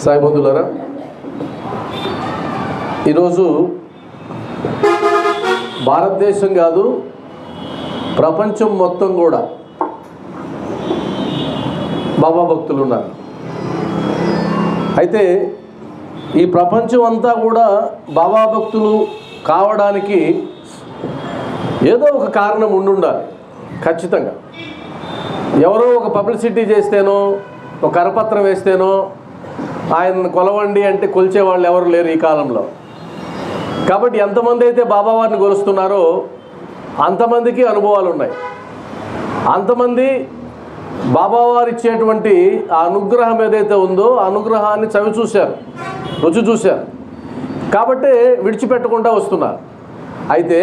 సాయి బంధువులారా, ఈరోజు భారతదేశం కాదు ప్రపంచం మొత్తం కూడా బాబా భక్తులు ఉన్నారు. అయితే ఈ ప్రపంచం అంతా కూడా బాబా భక్తులు కావడానికి ఏదో ఒక కారణం ఉండాలి ఖచ్చితంగా. ఎవరో ఒక పబ్లిసిటీ చేస్తేనో ఒక కరపత్రం వేస్తేనో ఆయన కొలవండి అంటే కొలిచేవాళ్ళు ఎవరు లేరు ఈ కాలంలో. కాబట్టి ఎంతమంది అయితే బాబావారిని కొలుస్తున్నారో అంతమందికి అనుభవాలు ఉన్నాయి. అంతమంది బాబావారు ఇచ్చేటువంటి ఆ అనుగ్రహం ఏదైతే ఉందో ఆ అనుగ్రహాన్ని చవి చూశారు, రుచి చూశారు. కాబట్టి విడిచిపెట్టకుండా వస్తున్నారు. అయితే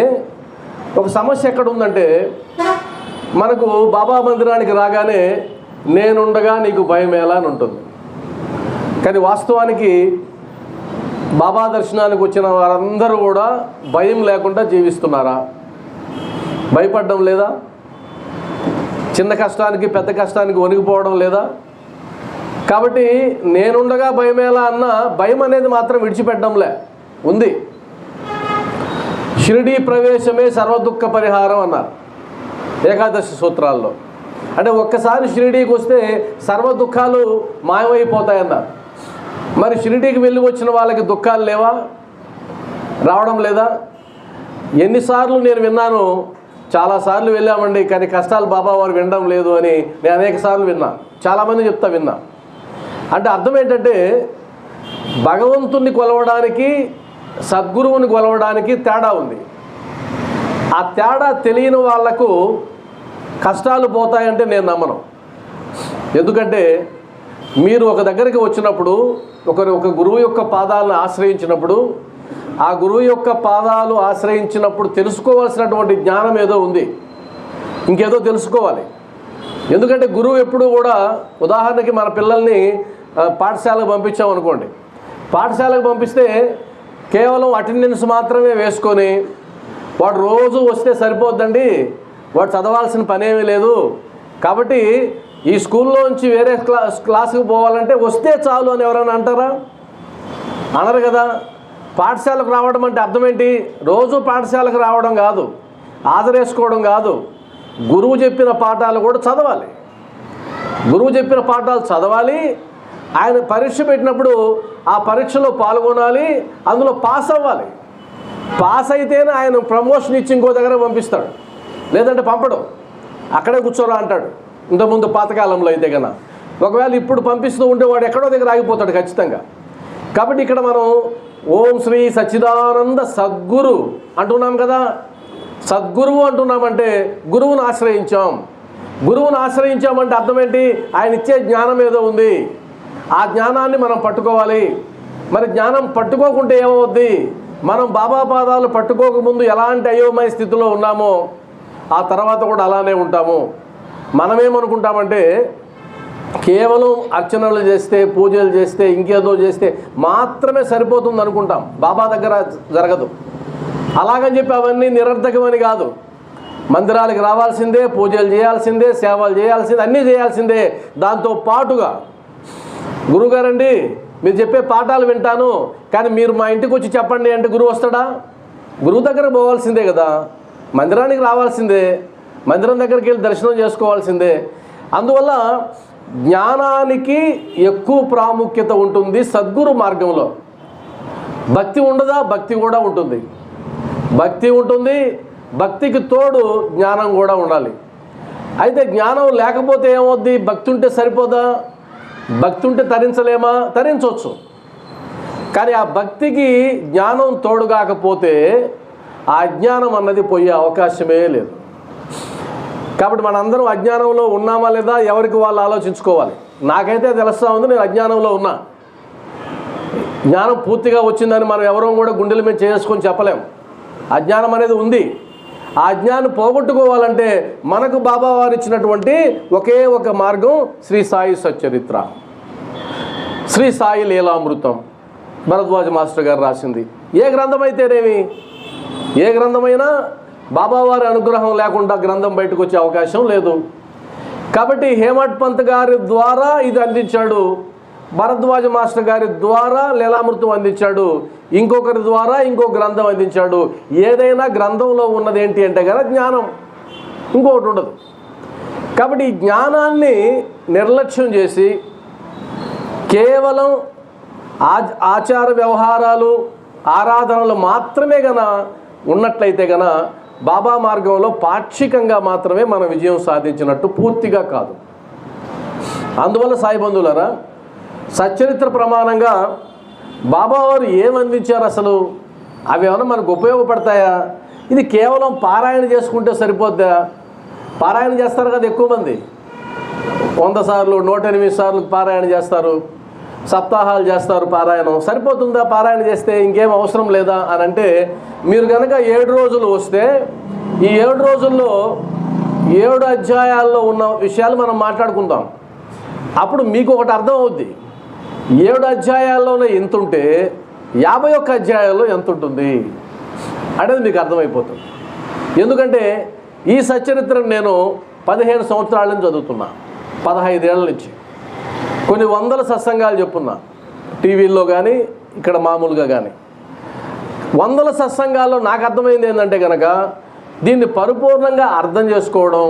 ఒక సమస్య ఎక్కడ ఉందంటే, మనకు బాబా మందిరానికి రాగానే నేనుండగా నీకు భయం ఎలా అని ఉంటుంది. కానీ వాస్తవానికి బాబా దర్శనానికి వచ్చిన వారందరూ కూడా భయం లేకుండా జీవిస్తున్నారా? భయపడడం లేదా? చిన్న కష్టానికి పెద్ద కష్టానికి వణికిపోవడం లేదా? కాబట్టి నేనుండగా భయం ఎలా అన్న భయం అనేది మాత్రం విడిచిపెట్టడంలే ఉంది. షిరిడీ ప్రవేశమే సర్వదుఃఖ పరిహారం అన్నారు ఏకాదశి సూత్రాల్లో. అంటే ఒక్కసారి షిరిడీకి వస్తే సర్వ దుఃఖాలు మాయమైపోతాయన్నారు. మరి షిరిడీకి వెళ్ళి వచ్చిన వాళ్ళకి దుఃఖాలు లేవా? రావడం లేదా? ఎన్నిసార్లు నేను విన్నాను, చాలాసార్లు వెళ్ళామండి కానీ కష్టాలు బాబా వారు వినడం లేదు అని నేను అనేక సార్లు విన్నా. చాలామంది విన్నా. అంటే అర్థం ఏంటంటే, భగవంతుణ్ణి కొలవడానికి సద్గురువుని కొలవడానికి తేడా ఉంది. ఆ తేడా తెలియని వాళ్లకు కష్టాలు పోతాయంటే నేను నమ్మను. ఎందుకంటే మీరు ఒక దగ్గరికి వచ్చినప్పుడు ఒక గురువు యొక్క పాదాలను ఆశ్రయించినప్పుడు, ఆ గురువు యొక్క పాదాలు ఆశ్రయించినప్పుడు తెలుసుకోవాల్సినటువంటి జ్ఞానం ఏదో ఉంది, ఇంకేదో తెలుసుకోవాలి. ఎందుకంటే గురువు ఎప్పుడు కూడా, ఉదాహరణకి మన పిల్లల్ని పాఠశాలకు పంపించామనుకోండి, పాఠశాలకు పంపిస్తే కేవలం అటెండెన్స్ మాత్రమే వేసుకొని వాడు రోజు వస్తే సరిపోద్దండి, వాడు చదవాల్సిన పనేమీ లేదు, కాబట్టి ఈ స్కూల్లోంచి వేరే క్లాసుకు పోవాలంటే వస్తే చాలు అని ఎవరైనా అంటారా? అనరు కదా. పాఠశాలకు రావడం అంటే అర్థం ఏంటి? రోజు పాఠశాలకు రావడం కాదు, హాజరేసుకోవడం కాదు, గురువు చెప్పిన పాఠాలు కూడా చదవాలి. గురువు చెప్పిన పాఠాలు చదవాలి. ఆయన పరీక్ష పెట్టినప్పుడు ఆ పరీక్షలో పాల్గొనాలి, అందులో పాస్ అవ్వాలి. పాస్ అయితేనే ఆయన ప్రమోషన్ ఇచ్చి ఇంకో దగ్గర పంపిస్తాడు, లేదంటే పంపడు, అక్కడే కూర్చోరా అంటాడు. ఇంతకుముందు పాతకాలంలో అయితే కన్నా. ఒకవేళ ఇప్పుడు పంపిస్తూ ఉంటే వాడు ఎక్కడో దగ్గర ఆగిపోతాడు ఖచ్చితంగా. కాబట్టి ఇక్కడ మనం ఓం శ్రీ సచ్చిదానంద సద్గురు అంటున్నాం కదా. సద్గురువు అంటున్నామంటే గురువును ఆశ్రయించాం. గురువును ఆశ్రయించామంటే అర్థం ఏంటి? ఆయన ఇచ్చే జ్ఞానం ఏదో ఉంది, ఆ జ్ఞానాన్ని మనం పట్టుకోవాలి. మరి జ్ఞానం పట్టుకోకుంటే ఏమవుద్ది? మనం బాబా పాదాలు పట్టుకోకముందు ఎలాంటి అయోమయ స్థితిలో ఉన్నామో ఆ తర్వాత కూడా అలానే ఉంటాము. మనమేమనుకుంటామంటే కేవలం అర్చనలు చేస్తే, పూజలు చేస్తే, ఇంకేదో చేస్తే మాత్రమే సరిపోతుంది అనుకుంటాం. బాబా దగ్గర జరగదు. అలాగని చెప్పి అవన్నీ నిరర్ధకమని కాదు. మందిరాలకు రావాల్సిందే, పూజలు చేయాల్సిందే, సేవలు చేయాల్సిందే, అన్నీ చేయాల్సిందే. దాంతో పాటుగా గురువుగారండి మీరు చెప్పే పాఠాలు వింటాను, కానీ మీరు మా ఇంటికి వచ్చి చెప్పండి అంటే గురువు వస్తాడా? గురువు దగ్గర పోవాల్సిందే కదా, మందిరానికి రావాల్సిందే, మందిరం దగ్గరికి వెళ్ళి దర్శనం చేసుకోవాల్సిందే. అందువల్ల జ్ఞానానికి ఎక్కువ ప్రాముఖ్యత ఉంటుంది సద్గురు మార్గంలో. భక్తి ఉండదా? భక్తి కూడా ఉంటుంది. భక్తి ఉంటుంది, భక్తికి తోడు జ్ఞానం కూడా ఉండాలి. అయితే జ్ఞానం లేకపోతే ఏమవుద్ది? భక్తి ఉంటే సరిపోదా? భక్తి ఉంటే తరించలేమా? తరించవచ్చు. కానీ ఆ భక్తికి జ్ఞానం తోడు కాకపోతే ఆ అజ్ఞానం అన్నది పోయే అవకాశమే లేదు. కాబట్టి మనందరం అజ్ఞానంలో ఉన్నామా లేదా ఎవరికి వాళ్ళు ఆలోచించుకోవాలి. నాకైతే తెలుస్తూ ఉంది, నేను అజ్ఞానంలో ఉన్నా. జ్ఞానం పూర్తిగా వచ్చిందని మనం ఎవరూ కూడా గుండెల మీద చేసుకొని చెప్పలేం. అజ్ఞానం అనేది ఉంది. ఆ అజ్ఞానం పోగొట్టుకోవాలంటే మనకు బాబా వారు ఇచ్చినటువంటి ఒకే ఒక మార్గం శ్రీ సాయి సచ్చరిత్ర, శ్రీ సాయి లీలామృతం, భరద్వాజ మాస్టర్ గారు రాసింది. ఏ గ్రంథం అయితేనేమి, ఏ గ్రంథమైనా బాబావారి అనుగ్రహం లేకుండా గ్రంథం బయటకు వచ్చే అవకాశం లేదు. కాబట్టి హేమట్ పంత్ గారి ద్వారా ఇది అందించాడు. భరద్వాజ మాస్టర్ గారి ద్వారా లీలామృతం అందించాడు, ఇంకొకరి ద్వారా ఇంకో గ్రంథం అందించాడు. ఏదైనా గ్రంథంలో ఉన్నది ఏంటి అంటే కదా జ్ఞానం, ఇంకొకటి ఉండదు. కాబట్టి ఈ జ్ఞానాన్ని నిర్లక్ష్యం చేసి కేవలం ఆచార వ్యవహారాలు ఆరాధనలు మాత్రమే ఉన్నట్లయితే బాబా మార్గంలో పాక్షికంగా మాత్రమే మనం విజయం సాధించినట్టు, పూర్తిగా కాదు. అందువల్ల సాయి బంధువులారా, సచ్చరిత్ర ప్రమాణంగా బాబావారు ఏమందించారు, అసలు అవి ఏమైనా మనకు ఉపయోగపడతాయా? ఇది కేవలం పారాయణ చేసుకుంటే సరిపోద్దా? పారాయణ చేస్తారు కదా ఎక్కువ మంది, 100 సార్లు 108 సార్లు పారాయణ చేస్తారు, సప్తాహాలు చేస్తారు. పారాయణం సరిపోతుందా? పారాయణ చేస్తే ఇంకేం అవసరం లేదా అని అంటే, మీరు కనుక 7 రోజులు వస్తే ఈ 7 రోజుల్లో 7 అధ్యాయాల్లో ఉన్న విషయాలు మనం మాట్లాడుకుందాం. అప్పుడు మీకు ఒకటి అర్థం అవుద్ది. 7 అధ్యాయాల్లోనే ఎంత ఉంటే 51 అధ్యాయాల్లో ఎంత ఉంటుంది అనేది మీకు అర్థమైపోతుంది. ఎందుకంటే ఈ సచ్చరిత్రను నేను 15 సంవత్సరాల నుంచి చదువుతున్నా, 15 ఏళ్ళ నుంచి. కొన్ని వందల సత్సంగాలు చెప్పున్నా, టీవీల్లో కానీ ఇక్కడ మామూలుగా కానీ. వందల సత్సంగాల్లో నాకు అర్థమైంది ఏంటంటే కనుక, దీన్ని పరిపూర్ణంగా అర్థం చేసుకోవడం,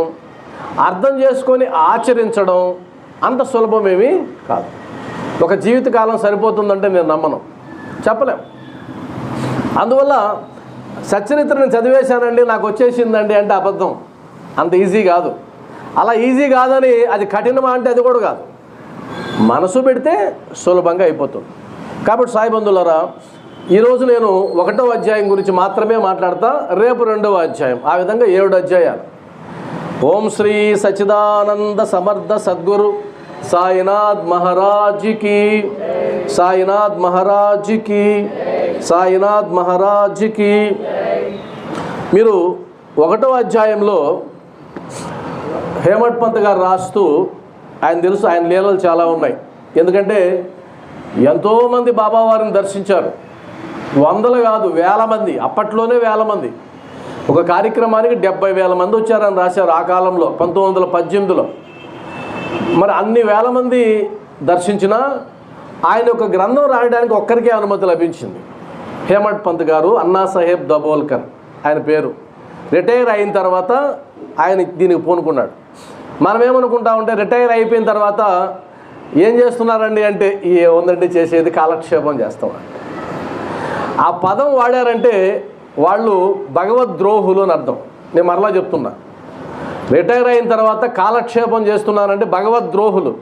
అర్థం చేసుకొని ఆచరించడం అంత సులభమేమీ కాదు. ఒక జీవితకాలం సరిపోతుందంటే నేను నమ్మను, చెప్పలేం. అందువల్ల సచ్చరిత్రను చదివేశానండి నాకు వచ్చేసిందండి అంటే అబద్ధం. అంత ఈజీ కాదు. అలా ఈజీ కాదని అది కఠినమా అంటే అది కూడా కాదు. మనసు పెడితే సులభంగా అయిపోతుంది. కాబట్టి సాయి బంధువులారా, ఈరోజు నేను 1వ అధ్యాయం గురించి మాత్రమే మాట్లాడతా, రేపు 2వ అధ్యాయం, ఆ విధంగా 7 అధ్యాయాలు. ఓం శ్రీ సచ్చిదానంద సమర్థ సద్గురు సాయినాథ్ మహారాజ్కి, సాయినాథ్ మహారాజ్కి, సాయినాథ్ మహారాజ్కి. మీరు 1వ అధ్యాయంలో హేమట్ పంత్ గారు రాస్తూ, ఆయన తెలుసు ఆయన లీలలు చాలా ఉన్నాయి. ఎందుకంటే ఎంతోమంది బాబావారిని దర్శించారు, వందలు కాదు వేల మంది, అప్పట్లోనే వేల మంది. ఒక కార్యక్రమానికి 70,000 మంది వచ్చారని రాశారు ఆ కాలంలో, 1918లో. మరి అన్ని వేల మంది దర్శించినా ఆయన ఒక గ్రంథం రాయడానికి ఒక్కరికే అనుమతి లభించింది. హేమట్ పంత్ గారు, అన్నా సాహెబ్ దబోల్కర్ ఆయన పేరు. రిటైర్ అయిన తర్వాత ఆయన దీనికి పూనుకున్నాడు. మనం ఏమనుకుంటా ఉంటే రిటైర్ అయిపోయిన తర్వాత ఏం చేస్తున్నారండి అంటే, ఏముందండి చేసేది, కాలక్షేపం చేస్తాం. ఆ పదం వాడారంటే వాళ్ళు భగవద్ద్రోహులు అని అర్థం. నేను మరలా చెప్తున్నా, రిటైర్ అయిన తర్వాత కాలక్షేపం చేస్తున్నారంటే భగవద్ద్రోహులు.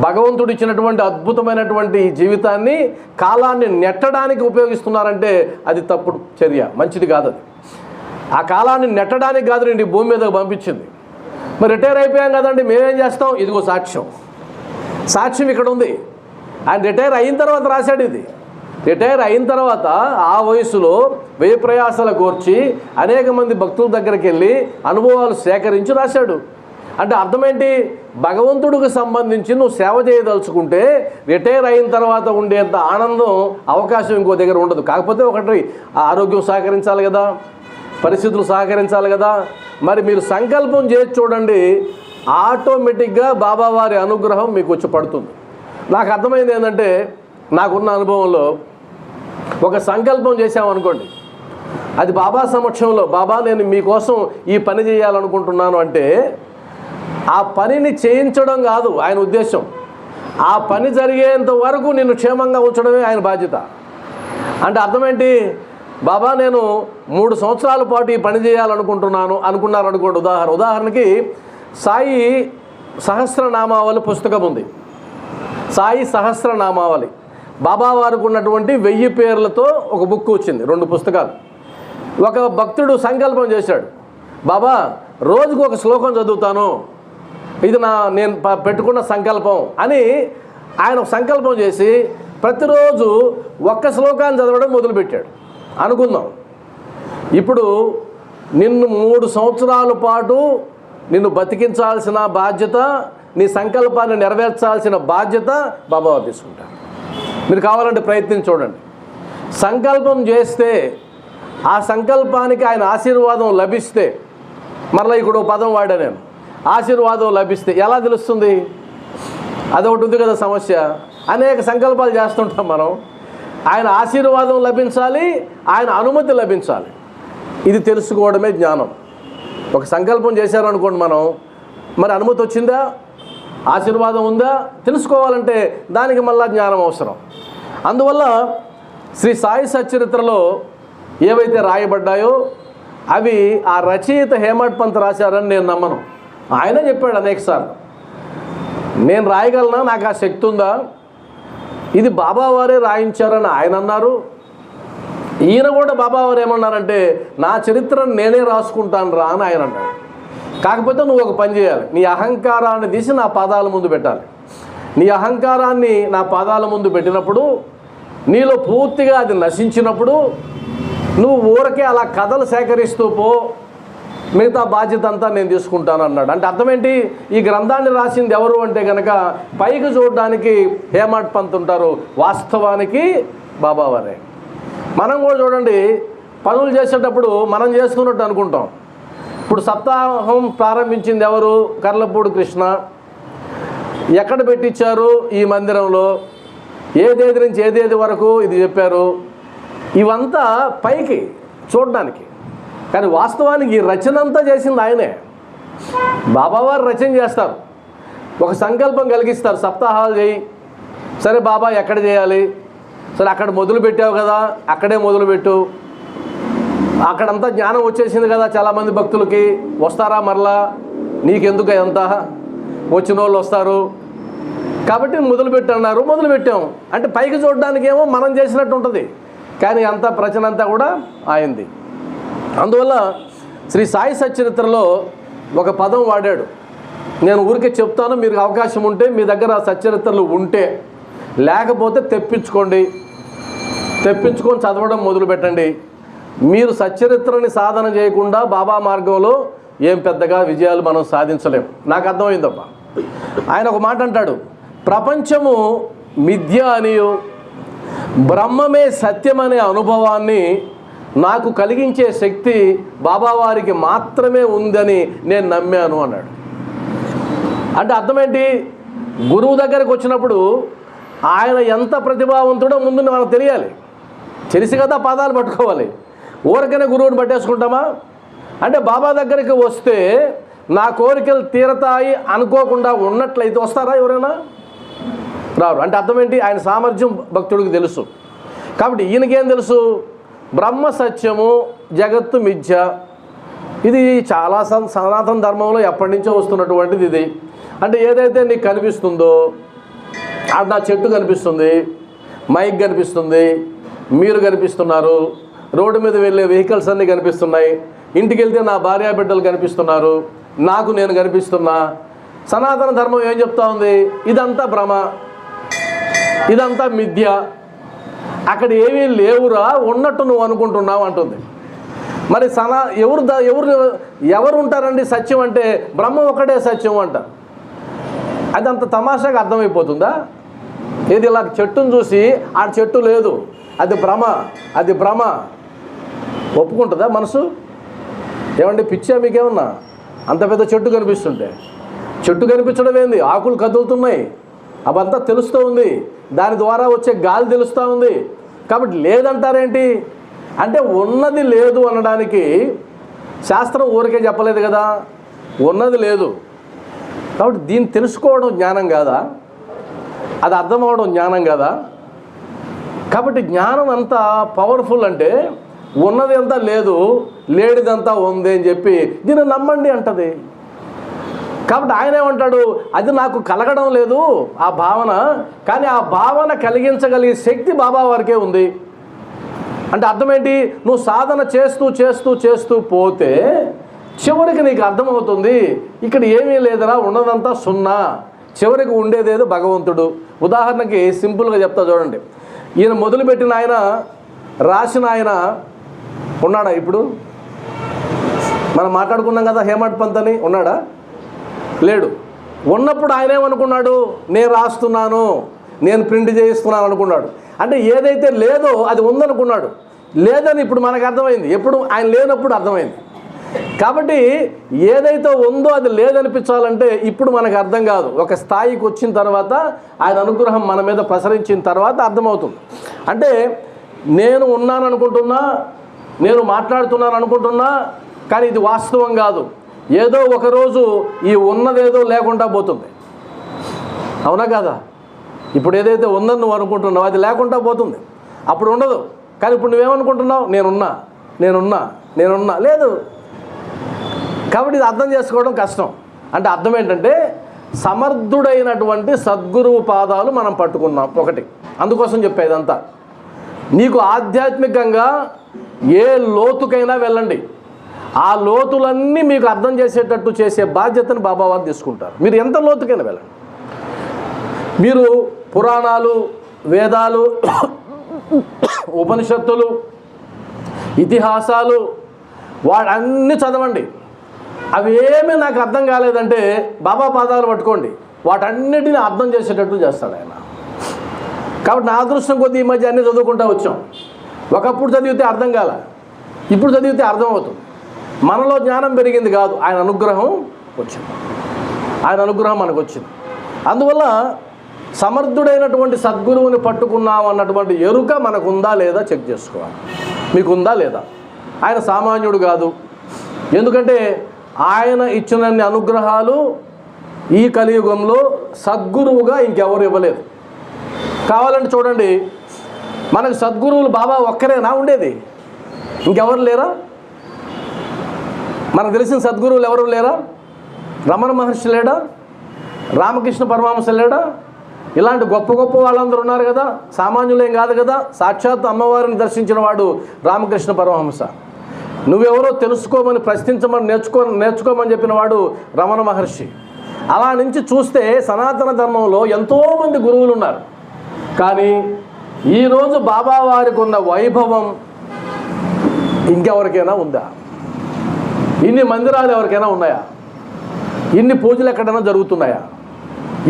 భగవంతుడు ఇచ్చినటువంటి అద్భుతమైనటువంటి ఈ జీవితాన్ని, కాలాన్ని నెట్టడానికి ఉపయోగిస్తున్నారంటే అది తప్పుడు చర్య, మంచిది కాదు. అది ఆ కాలాన్ని నెట్టడానికి కాదు నేను ఈ భూమి మీదకు పంపించింది. మరి రిటైర్ అయిపోయాం కదండి, మేమేం చేస్తాం? ఇదిగో సాక్ష్యం. సాక్ష్యం ఇక్కడ ఉంది. ఆయన రిటైర్ అయిన తర్వాత రాశాడు ఇది. రిటైర్ అయిన తర్వాత ఆ వయసులో వ్యయ ప్రయాసాలు కోర్చి అనేక మంది భక్తుల దగ్గరికి వెళ్ళి అనుభవాలు సేకరించి రాశాడు. అంటే అర్థమేంటి? భగవంతుడికి సంబంధించి నువ్వు సేవ చేయదలుచుకుంటే రిటైర్ అయిన తర్వాత ఉండేంత ఆనందం, అవకాశం ఇంకో దగ్గర ఉండదు. కాకపోతే ఒకటి, ఆరోగ్యం సహకరించాలి కదా, పరిస్థితులు సహకరించాలి కదా. మరి మీరు సంకల్పం చేసి చూడండి, ఆటోమేటిక్గా బాబావారి అనుగ్రహం మీకు వచ్చి పడుతుంది. నాకు అర్థమైంది ఏంటంటే, నాకున్న అనుభవంలో ఒక సంకల్పం చేశామనుకోండి, అది బాబా సమక్షంలో, బాబా నేను మీకోసం ఈ పని చేయాలనుకుంటున్నాను అంటే, ఆ పనిని చేయించడం కాదు ఆయన ఉద్దేశం. ఆ పని జరిగేంత వరకు నిన్ను క్షేమంగా ఉంచడమే ఆయన బాధ్యత. అంటే అర్థమేంటి? బాబా నేను 3 సంవత్సరాల పాటు ఈ పని చేయాలనుకుంటున్నాను అనుకున్నారనుకోండి. ఉదాహరణకి సాయి సహస్రనామావళి పుస్తకం ఉంది. సాయి సహస్రనామావళి బాబావారికి ఉన్నటువంటి 1000 పేర్లతో ఒక బుక్ వచ్చింది, 2 పుస్తకాలు. ఒక భక్తుడు సంకల్పం చేశాడు, బాబా రోజుకు ఒక శ్లోకం చదువుతాను, ఇది నేను పెట్టుకున్న సంకల్పం అని ఆయన సంకల్పం చేసి ప్రతిరోజు ఒక్క శ్లోకాన్ని చదవడం మొదలుపెట్టాడు. అనుకుందాం, ఇప్పుడు నిన్ను 3 సంవత్సరాల పాటు నిన్ను బతికించాల్సిన బాధ్యత, నీ సంకల్పాన్ని నెరవేర్చాల్సిన బాధ్యత బాబావారు తీసుకుంటారు. మీరు కావాలంటే ప్రయత్నించి చూడండి. సంకల్పం చేస్తే ఆ సంకల్పానికి ఆయన ఆశీర్వాదం లభిస్తే, మరలా ఇక్కడ పదం వాడా నేను, ఆశీర్వాదం లభిస్తే ఎలా తెలుస్తుంది? అదొకటి ఉంది కదా సమస్య. అనేక సంకల్పాలు చేస్తుంటాం మనం. ఆయన ఆశీర్వాదం లభించాలి, ఆయన అనుమతి లభించాలి. ఇది తెలుసుకోవడమే జ్ఞానం. ఒక సంకల్పం చేశారనుకోండి మనం, మరి అనుమతి వచ్చిందా, ఆశీర్వాదం ఉందా తెలుసుకోవాలంటే దానికి మళ్ళా జ్ఞానం అవసరం. అందువల్ల శ్రీ సాయి సచ్చరిత్రలో ఏవైతే రాయబడ్డాయో అవి ఆ రచయిత హేమడ్ పంత్ రాశారని నేను నమ్మను. ఆయనే చెప్పాడు అనేకసార్లు, నేను రాయగలనా, నాకు ఆ శక్తి ఉందా, ఇది బాబావారే రాయించారని ఆయన అన్నారు. ఈయన కూడా బాబావారు ఏమన్నారంటే, నా చరిత్రను నేనే రాసుకుంటాను రా అని ఆయన అన్నాడు. కాకపోతే నువ్వు ఒక పని చేయాలి, నీ అహంకారాన్ని తీసి నా పాదాల ముందు పెట్టాలి. నీ అహంకారాన్ని నా పాదాల ముందు పెట్టినప్పుడు, నీలో పూర్తిగా అది నశించినప్పుడు, నువ్వు ఊరకే అలా కథలు సేకరిస్తూ పో, మిగతా బాధ్యత అంతా నేను తీసుకుంటాను అన్నాడు. అంటే అర్థం ఏంటి, ఈ గ్రంథాన్ని రాసింది ఎవరు అంటే కనుక పైకి చూడడానికి హేమడ్ పంత్ ఉంటారు, వాస్తవానికి బాబావారే. మనం కూడా చూడండి, పనులు చేసేటప్పుడు మనం చేస్తున్నట్టు అనుకుంటాం. ఇప్పుడు సప్తాహం ప్రారంభించింది ఎవరు, కర్లపూడి కృష్ణ. ఎక్కడ పెట్టించారు, ఈ మందిరంలో. ఏ తేదీ నుంచి ఏ తేదీ వరకు ఇది చెప్పారు. ఇవంతా పైకి చూడడానికి, కానీ వాస్తవానికి ఈ రచన అంతా చేసింది ఆయనే. బాబావారు రచన చేస్తారు, ఒక సంకల్పం కలిగిస్తారు, సప్తాహాలు చేయి. సరే బాబా ఎక్కడ చేయాలి, సరే అక్కడ మొదలు పెట్టావు కదా, అక్కడే మొదలుపెట్టు. అక్కడంతా జ్ఞానం వచ్చేసింది కదా చాలామంది భక్తులకి, వస్తారా మరలా, నీకెందుకు ఎంత, వచ్చిన వాళ్ళు వస్తారు కాబట్టి మొదలుపెట్టి అన్నారు, మొదలుపెట్టాం. అంటే పైకి చూడడానికి ఏమో మనం చేసినట్టు ఉంటుంది, కానీ అంతా ప్రచన అంతా కూడా ఆయింది. అందువల్ల శ్రీ సాయి సచ్చరిత్రలో ఒక పదం వాడాడు, నేను ఊరికే చెప్తాను, మీరు అవకాశం ఉంటే మీ దగ్గర సచ్చరిత్రలు ఉంటే, లేకపోతే తెప్పించుకొని చదవడం మొదలుపెట్టండి. మీరు సచ్చరిత్రని సాధన చేయకుండా బాబా మార్గంలో ఏం పెద్దగా విజయాలు మనం సాధించలేం. నాకు అర్థమైందబ్బా. ఆయన ఒక మాట అంటాడు, ప్రపంచము మిథ్య అనియు బ్రహ్మమే సత్యమనే అనుభవాన్ని నాకు కలిగించే శక్తి బాబావారికి మాత్రమే ఉందని నేను నమ్మాను అన్నాడు. అంటే అర్థమేంటి, గురువు దగ్గరకు వచ్చినప్పుడు ఆయన ఎంత ప్రతిభావంతుడో ముందు మనకు తెలియాలి, తెలిసి కదా పాదాలు పట్టుకోవాలి. ఊరికనే గురువుని పట్టేసుకుంటామా అంటే, బాబా దగ్గరికి వస్తే నా కోరికలు తీరతాయి అనుకోకుండా ఉన్నట్లయితే వస్తారా ఎవరైనా? రారు. అంటే అర్థం ఏంటి, ఆయన సామర్థ్యం భక్తుడికి తెలుసు. కాబట్టి ఈయనకేం తెలుసు, బ్రహ్మ సత్యము, జగత్తు మిథ్య. ఇది చాలా సనాతన ధర్మంలో ఎప్పటి నుంచో వస్తున్నటువంటిది ఇది. అంటే ఏదైతే నీకు కనిపిస్తుందో, అది నా చెట్టు కనిపిస్తుంది, మైక్ కనిపిస్తుంది, మీరు కనిపిస్తున్నారు, రోడ్డు మీద వెళ్ళే వెహికల్స్ అన్నీ కనిపిస్తున్నాయి, ఇంటికి వెళ్తే నా భార్య బిడ్డలు కనిపిస్తున్నారు, నాకు నేను కనిపిస్తున్నా. సనాతన ధర్మం ఏం చెప్తా ఉంది, ఇదంతా భ్రమ, ఇదంతా మిథ్య, అక్కడ ఏమీ లేవురా, ఉన్నట్టు నువ్వు అనుకుంటున్నావు అంటుంది. మరి ఎవరు ఉంటారండి సత్యం అంటే, బ్రహ్మ ఒకటే సత్యం అంటారు. అది అంత తమాషాగా అర్థమైపోతుందా? ఇది ఇలా చెట్టును చూసి ఆ చెట్టు లేదు, అది భ్రమ ఒప్పుకుంటుందా మనసు? ఏమండి పిచ్చా మీకేమన్నా? అంత పెద్ద చెట్టు కనిపిస్తుంటే, చెట్టు కనిపించడం ఏంది, ఆకులు కదులుతున్నాయి, అవంతా తెలుస్తూ ఉంది, దాని ద్వారా వచ్చే గాలి తెలుస్తూ ఉంది. కాబట్టి లేదంటారేంటి అంటే, ఉన్నది లేదు అనడానికి శాస్త్రం ఊరికే చెప్పలేదు కదా, ఉన్నది లేదు. కాబట్టి దీన్ని తెలుసుకోవడం జ్ఞానం కాదా, అది అర్థం అవ్వడం జ్ఞానం కాదా? కాబట్టి జ్ఞానం అంత పవర్ఫుల్ అంటే, ఉన్నది అంతా లేదు, లేనిదంతా ఉంది అని చెప్పి దీన్ని నమ్మండి అంటది. కాబట్టి ఆయన ఏమంటాడు, అది నాకు కలగడం లేదు ఆ భావన, కానీ ఆ భావన కలిగించగలిగే శక్తి బాబా వారికే ఉంది. అంటే అర్థమేంటి, నువ్వు సాధన చేస్తూ పోతే చివరికి నీకు అర్థమవుతుంది, ఇక్కడ ఏమీ లేదురా, ఉన్నదంతా సున్నా, చివరికి ఉండేదేదో భగవంతుడు. ఉదాహరణకి సింపుల్గా చెప్తా చూడండి. ఈయన మొదలుపెట్టిన ఆయన, రాసిన ఆయన ఉన్నాడా? ఇప్పుడు మనం మాట్లాడుకున్నాం కదా హేమడ్ పంత్ అని, ఉన్నాడా? లేడు. ఉన్నప్పుడు ఆయన ఏమనుకున్నాడు, నేను రాస్తున్నాను, నేను ప్రింట్ చేయిస్తున్నాను అనుకున్నాడు. అంటే ఏదైతే లేదో అది ఉందనుకున్నాడు. లేదని ఇప్పుడు మనకు అర్థమైంది, ఎప్పుడు ఆయన లేనప్పుడు అర్థమైంది. కాబట్టి ఏదైతే ఉందో అది లేదనిపించాలంటే ఇప్పుడు మనకు అర్థం కాదు. ఒక స్థాయికి వచ్చిన తర్వాత ఆయన అనుగ్రహం మన మీద ప్రసరించిన తర్వాత అర్థమవుతుంది. అంటే నేను ఉన్నాను అనుకుంటున్నా, నేను మాట్లాడుతున్నాను అనుకుంటున్నా, కానీ ఇది వాస్తవం కాదు. ఏదో ఒకరోజు ఈ ఉన్నదేదో లేకుండా పోతుంది. అవునా కాదా? ఇప్పుడు ఏదైతే ఉందని నువ్వు అనుకుంటున్నావు అది లేకుండా పోతుంది, అప్పుడు ఉండదు. కానీ ఇప్పుడు నువ్వేమనుకుంటున్నావు? నేనున్నా నేనున్నా నేనున్నా లేదు. కాబట్టి ఇది అర్థం చేసుకోవడం కష్టం. అంటే అర్థం ఏంటంటే సమర్థుడైనటువంటి సద్గురువు పాదాలు మనం పట్టుకున్నాం ఒకటి. అందుకోసం చెప్పేదంతా నీకు ఆధ్యాత్మికంగా ఏ లోతుకైనా వెళ్ళండి, ఆ లోతులన్నీ మీకు అర్థం చేసేటట్టు చేసే బాధ్యతను బాబావారు తీసుకుంటారు. మీరు ఎంత లోతుకైనా వెళ్ళండి. మీరు పురాణాలు, వేదాలు, ఉపనిషత్తులు, ఇతిహాసాలు వాడన్నీ చదవండి. అవి ఏమీ నాకు అర్థం కాలేదంటే బాబా పాదాలు పట్టుకోండి, వాటన్నిటిని అర్థం చేసేటట్టు చేస్తాడు ఆయన. కాబట్టి నా అదృష్టం కొద్దీ ఈ మధ్య అన్నీ చదువుకుంటూ వచ్చాం. ఒకప్పుడు చదివితే అర్థం కాల, ఇప్పుడు చదివితే అర్థమవుతుంది. మనలో జ్ఞానం పెరిగింది కాదు, ఆయన అనుగ్రహం వచ్చింది. ఆయన అనుగ్రహం మనకు వచ్చింది. అందువల్ల సమర్థుడైనటువంటి సద్గురువుని పట్టుకున్నాం అన్నటువంటి ఎరుక మనకు ఉందా లేదా చెక్ చేసుకోవాలి. మీకు ఉందా లేదా? ఆయన సామాన్యుడు కాదు. ఎందుకంటే ఆయన ఇచ్చినన్ని అనుగ్రహాలు ఈ కలియుగంలో సద్గురువుగా ఇంకెవరు ఇవ్వలేదు. కావాలంటే చూడండి, మనకు సద్గురువులు బాబా ఒక్కరేనా ఉండేది? ఇంకెవరు లేరా? మనకు తెలిసిన సద్గురువులు ఎవరు లేరా? రమణ మహర్షి లేడా? రామకృష్ణ పరమహంస లేడా? ఇలాంటి గొప్ప గొప్ప వాళ్ళందరూ ఉన్నారు కదా, సామాన్యులేం కాదు కదా. సాక్షాత్ అమ్మవారిని దర్శించిన వాడు రామకృష్ణ పరమహంస. నువ్వెవరో తెలుసుకోమని, ప్రశ్నించమని, నేర్చుకోమని చెప్పిన వాడు రమణ మహర్షి. అలా నుంచి చూస్తే సనాతన ధర్మంలో ఎంతోమంది గురువులు ఉన్నారు. కానీ ఈరోజు బాబా వారికి ఉన్న వైభవం ఇంకెవరికైనా ఉందా? ఇన్ని మందిరాలు ఎవరికైనా ఉన్నాయా? ఇన్ని పూజలు ఎక్కడైనా జరుగుతున్నాయా?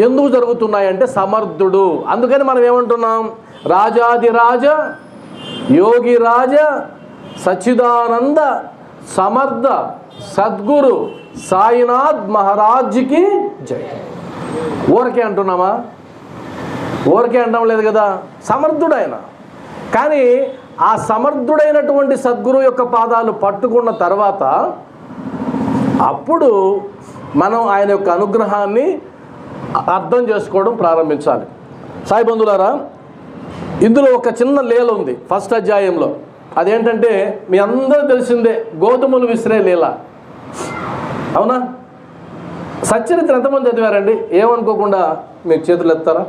ఎందుకు జరుగుతున్నాయంటే సమర్థుడు. అందుకని మనం ఏమంటున్నాం? రాజాదిరాజ యోగిరాజ సచ్చిదానంద సమర్థ సద్గురు సాయినాథ్ మహారాజ్కి జై. ఊరికే అంటున్నామా? ఊరికే అంటాం లేదు కదా. సమర్థుడు ఆయన. కానీ ఆ సమర్థుడైనటువంటి సద్గురు యొక్క పాదాలు పట్టుకున్న తర్వాత అప్పుడు మనం ఆయన యొక్క అనుగ్రహాన్ని అర్థం చేసుకోవడం ప్రారంభించాలి. సాయి బంధువులారా, ఇందులో ఒక చిన్న లీల ఉంది ఫస్ట్ అధ్యాయంలో. అదేంటంటే మీ అందరూ తెలిసిందే, గోధుమలు విసిరే లీల. అవునా? సచ్చరిత్ర ఎంతమంది చదివారండి? ఏమనుకోకుండా మీకు చేతులు ఎత్తారా?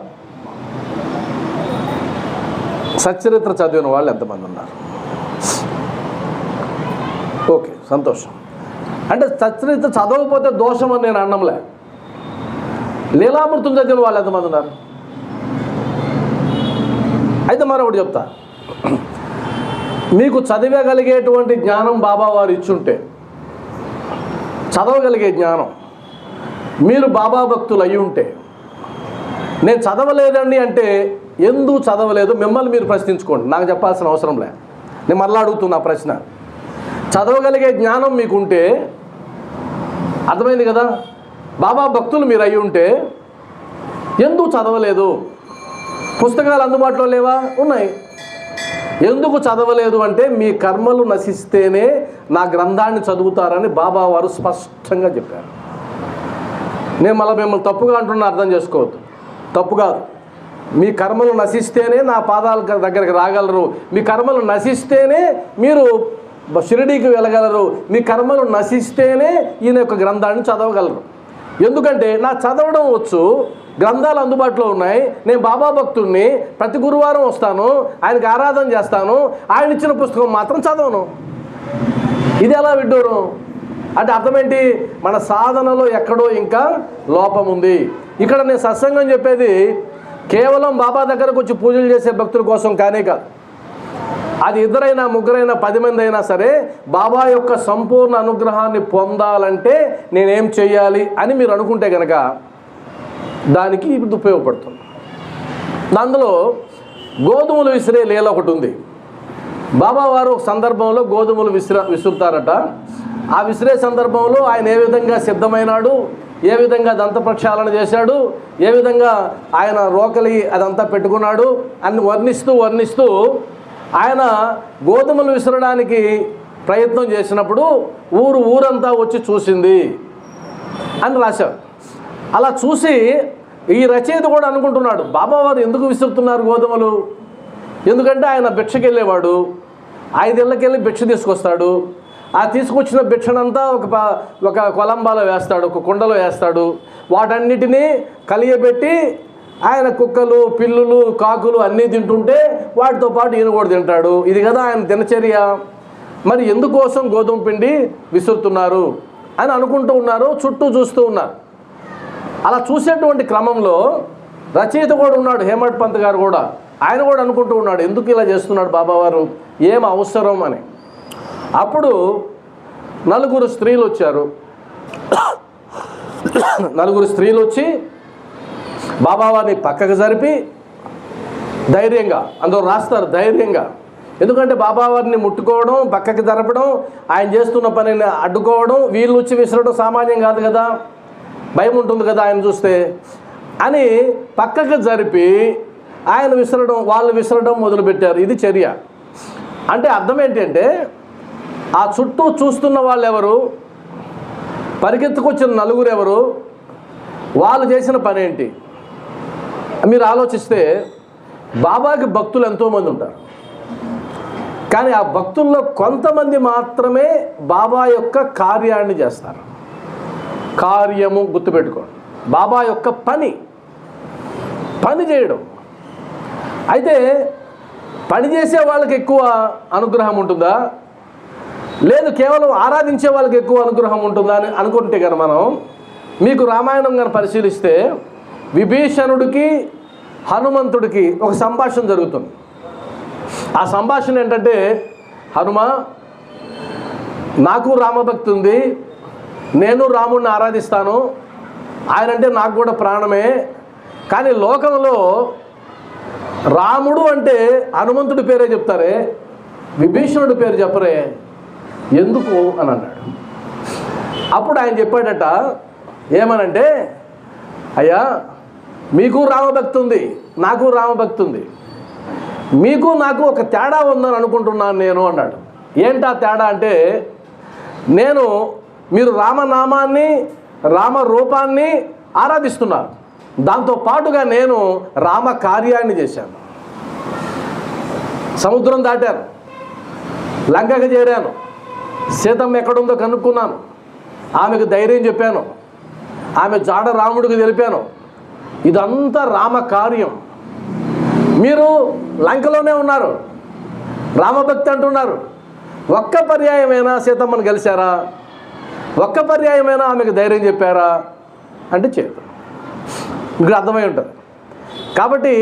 సచ్చరిత్ర చదివిన వాళ్ళు ఎంతమంది ఉన్నారు? ఓకే, సంతోషం. అంటే సచ్చరిత్ర చదవకపోతే దోషం అని నేను అన్నంలే. లీలామృతం చదివిన వాళ్ళు ఎంతమంది ఉన్నారు? అయితే మరొకటి చెప్తా. మీకు చదివగలిగేటువంటి జ్ఞానం బాబా వారు ఇచ్చుంటే, చదవగలిగే జ్ఞానం, మీరు బాబా భక్తులు అయి ఉంటే, నేను చదవలేదండి అంటే ఎందుకు చదవలేదు మిమ్మల్ని మీరు ప్రశ్నించుకోండి. నాకు చెప్పాల్సిన అవసరం లే. నేను మళ్ళీ అడుగుతున్నా ప్రశ్న. చదవగలిగే జ్ఞానం మీకుంటే, అర్థమైంది కదా, బాబా భక్తులు మీరు అయి ఉంటే ఎందుకు చదవలేదు? పుస్తకాలు అందుబాటులో లేవా? ఉన్నాయి. ఎందుకు చదవలేదు అంటే మీ కర్మలు నశిస్తేనే నా గ్రంథాన్ని చదువుతారని బాబా వారు స్పష్టంగా చెప్పారు. నేను మళ్ళీ మిమ్మల్ని తప్పుగా అంటున్నా, అర్థం చేసుకోవద్దు. తప్పు కాదు. మీ కర్మలు నశిస్తేనే నా పాదాల దగ్గరికి రాగలరు. మీ కర్మలు నశిస్తేనే మీరు షిరిడీకి వెళ్ళగలరు. మీ కర్మలు నశిస్తేనే ఈయన యొక్క గ్రంథాన్ని చదవగలరు. ఎందుకంటే నా చదవడం వచ్చు, గ్రంథాలు అందుబాటులో ఉన్నాయి, నేను బాబా భక్తుడిని, ప్రతి గురువారం వస్తాను, ఆయనకి ఆరాధన చేస్తాను, ఆయన ఇచ్చిన పుస్తకం మాత్రం చదవను. ఇది ఎలా విడ్డూరం? అంటే అర్థమేంటి? మన సాధనలో ఎక్కడో ఇంకా లోపం ఉంది. ఇక్కడ నేను సత్సంగం చెప్పేది కేవలం బాబా దగ్గరకు వచ్చి పూజలు చేసే భక్తుల కోసం కానే కాదు. అది ఇద్దరైనా, ముగ్గురైనా, 10 మంది అయినా సరే బాబా యొక్క సంపూర్ణ అనుగ్రహాన్ని పొందాలంటే నేనేం చేయాలి అని మీరు అనుకుంటే కనుక దానికి ఇది ఉపయోగపడుతుంది. అందులో గోధుమలు విసిరే లీల ఒకటి ఉంది. బాబా వారు ఒక సందర్భంలో గోధుమలు విసురుతారట. ఆ విసిరే సందర్భంలో ఆయన ఏ విధంగా సిద్ధమైనాడు, ఏ విధంగా దంత ప్రక్షాళన చేశాడు, ఏ విధంగా ఆయన రోకలి అదంతా పెట్టుకున్నాడు అని వర్ణిస్తూ ఆయన గోధుమలు విసరడానికి ప్రయత్నం చేసినప్పుడు ఊరంతా వచ్చి చూసింది అని రాశారు. అలా చూసి ఈ రచయిత కూడా అనుకుంటున్నాడు, బాబావారు ఎందుకు విసురుతున్నారు గోధుమలు? ఎందుకంటే ఆయన భిక్షకి వెళ్ళేవాడు, 5 ఇళ్ళకి వెళ్ళి భిక్ష తీసుకొస్తాడు. ఆ తీసుకొచ్చిన భిక్షనంతా ఒక కొలంబాలో వేస్తాడు, ఒక కుండలో వేస్తాడు. వాటన్నిటినీ కలియబెట్టి ఆయన కుక్కలు, పిల్లులు, కాకులు అన్నీ తింటుంటే వాటితో పాటు ఈయన కూడా తింటాడు. ఇది కదా ఆయన దినచర్య. మరి ఎందుకోసం గోధుమ పిండి విసురుతున్నారు అని అనుకుంటూ ఉన్నారు, చుట్టూ చూస్తూ ఉన్నారు. అలా చూసేటువంటి క్రమంలో రచయిత కూడా ఉన్నాడు, హేమడ్ పంత్ గారు కూడా. ఆయన కూడా అనుకుంటూ ఉన్నాడు, ఎందుకు ఇలా చేస్తున్నాడు బాబావారు, ఏం అవసరం అని. అప్పుడు 4 స్త్రీలు వచ్చారు. 4 స్త్రీలు వచ్చి బాబావారిని పక్కకు జరిపి ధైర్యంగా, అందులో రాస్తారు ధైర్యంగా, ఎందుకంటే బాబావారిని ముట్టుకోవడం, పక్కకి జరపడం, ఆయన చేస్తున్న పనిని అడ్డుకోవడం, వీళ్ళు వచ్చి విసరడం సామాన్యం కాదు కదా, భయం ఉంటుంది కదా ఆయన చూస్తే అని పక్కకు జరిపి ఆయన వాళ్ళు విసరడం మొదలుపెట్టారు. ఇది చర్య. అంటే అర్థం ఏంటంటే ఆ చుట్టూ చూస్తున్న వాళ్ళు ఎవరు, పరిగెత్తుకొచ్చిన 4 ఎవరు, వాళ్ళు చేసిన పని ఏంటి? మీరు ఆలోచిస్తే బాబాకి భక్తులు ఎంతోమంది ఉంటారు, కానీ ఆ భక్తుల్లో కొంతమంది మాత్రమే బాబా యొక్క కార్యాన్ని చేస్తారు. కార్యము గుర్తుపెట్టుకోండి, బాబా యొక్క పని చేయడం. అయితే పని చేసే వాళ్ళకి ఎక్కువ అనుగ్రహం ఉంటుందా, లేదు కేవలం ఆరాధించే వాళ్ళకి ఎక్కువ అనుగ్రహం ఉంటుందా అని అనుకుంటే కనుక మనం మీకు రామాయణం కనుక పరిశీలిస్తే విభీషణుడికి హనుమంతుడికి ఒక సంభాషణ జరుగుతుంది. ఆ సంభాషణ ఏంటంటే, హనుమ నాకు రామభక్తి ఉంది, నేను రాముడిని ఆరాధిస్తాను, ఆయన అంటే నాకు కూడా ప్రాణమే, కానీ లోకంలో రాముడు అంటే హనుమంతుడి పేరే చెప్తారే, విభీషణుడి పేరు చెప్పరే, ఎందుకు అని అన్నాడు. అప్పుడు ఆయన చెప్పాడట, ఏమనంటే, అయ్యా మీకు రామభక్తి ఉంది, నాకు రామభక్తి ఉంది, మీకు నాకు ఒక తేడా ఉందని అనుకుంటున్నాను నేను అన్నాడు. ఏంటా తేడా అంటే, మీరు రామనామాన్ని, రామరూపాన్ని ఆరాధిస్తున్నారు, దాంతో పాటుగా నేను రామ కార్యాన్ని చేశాను. సముద్రం దాటాను, లంకకు చేరాను, సీతమ్మ ఎక్కడుందో కనుక్కున్నాను, ఆమెకు ధైర్యం చెప్పాను, ఆమె జాడ రాముడికి తెలిపాను. ఇదంతా రామ కార్యం. మీరు లంకలోనే ఉన్నారు, రామభక్తి అంటున్నారు, ఒక్క పర్యాయమైనా సీతమ్మను కలిశారా, ఒక్క పర్యాయమైనా ఆమెకు ధైర్యం చెప్పారా అంటే చేయదు. మీకు అర్థమై ఉంటుంది. కాబట్టి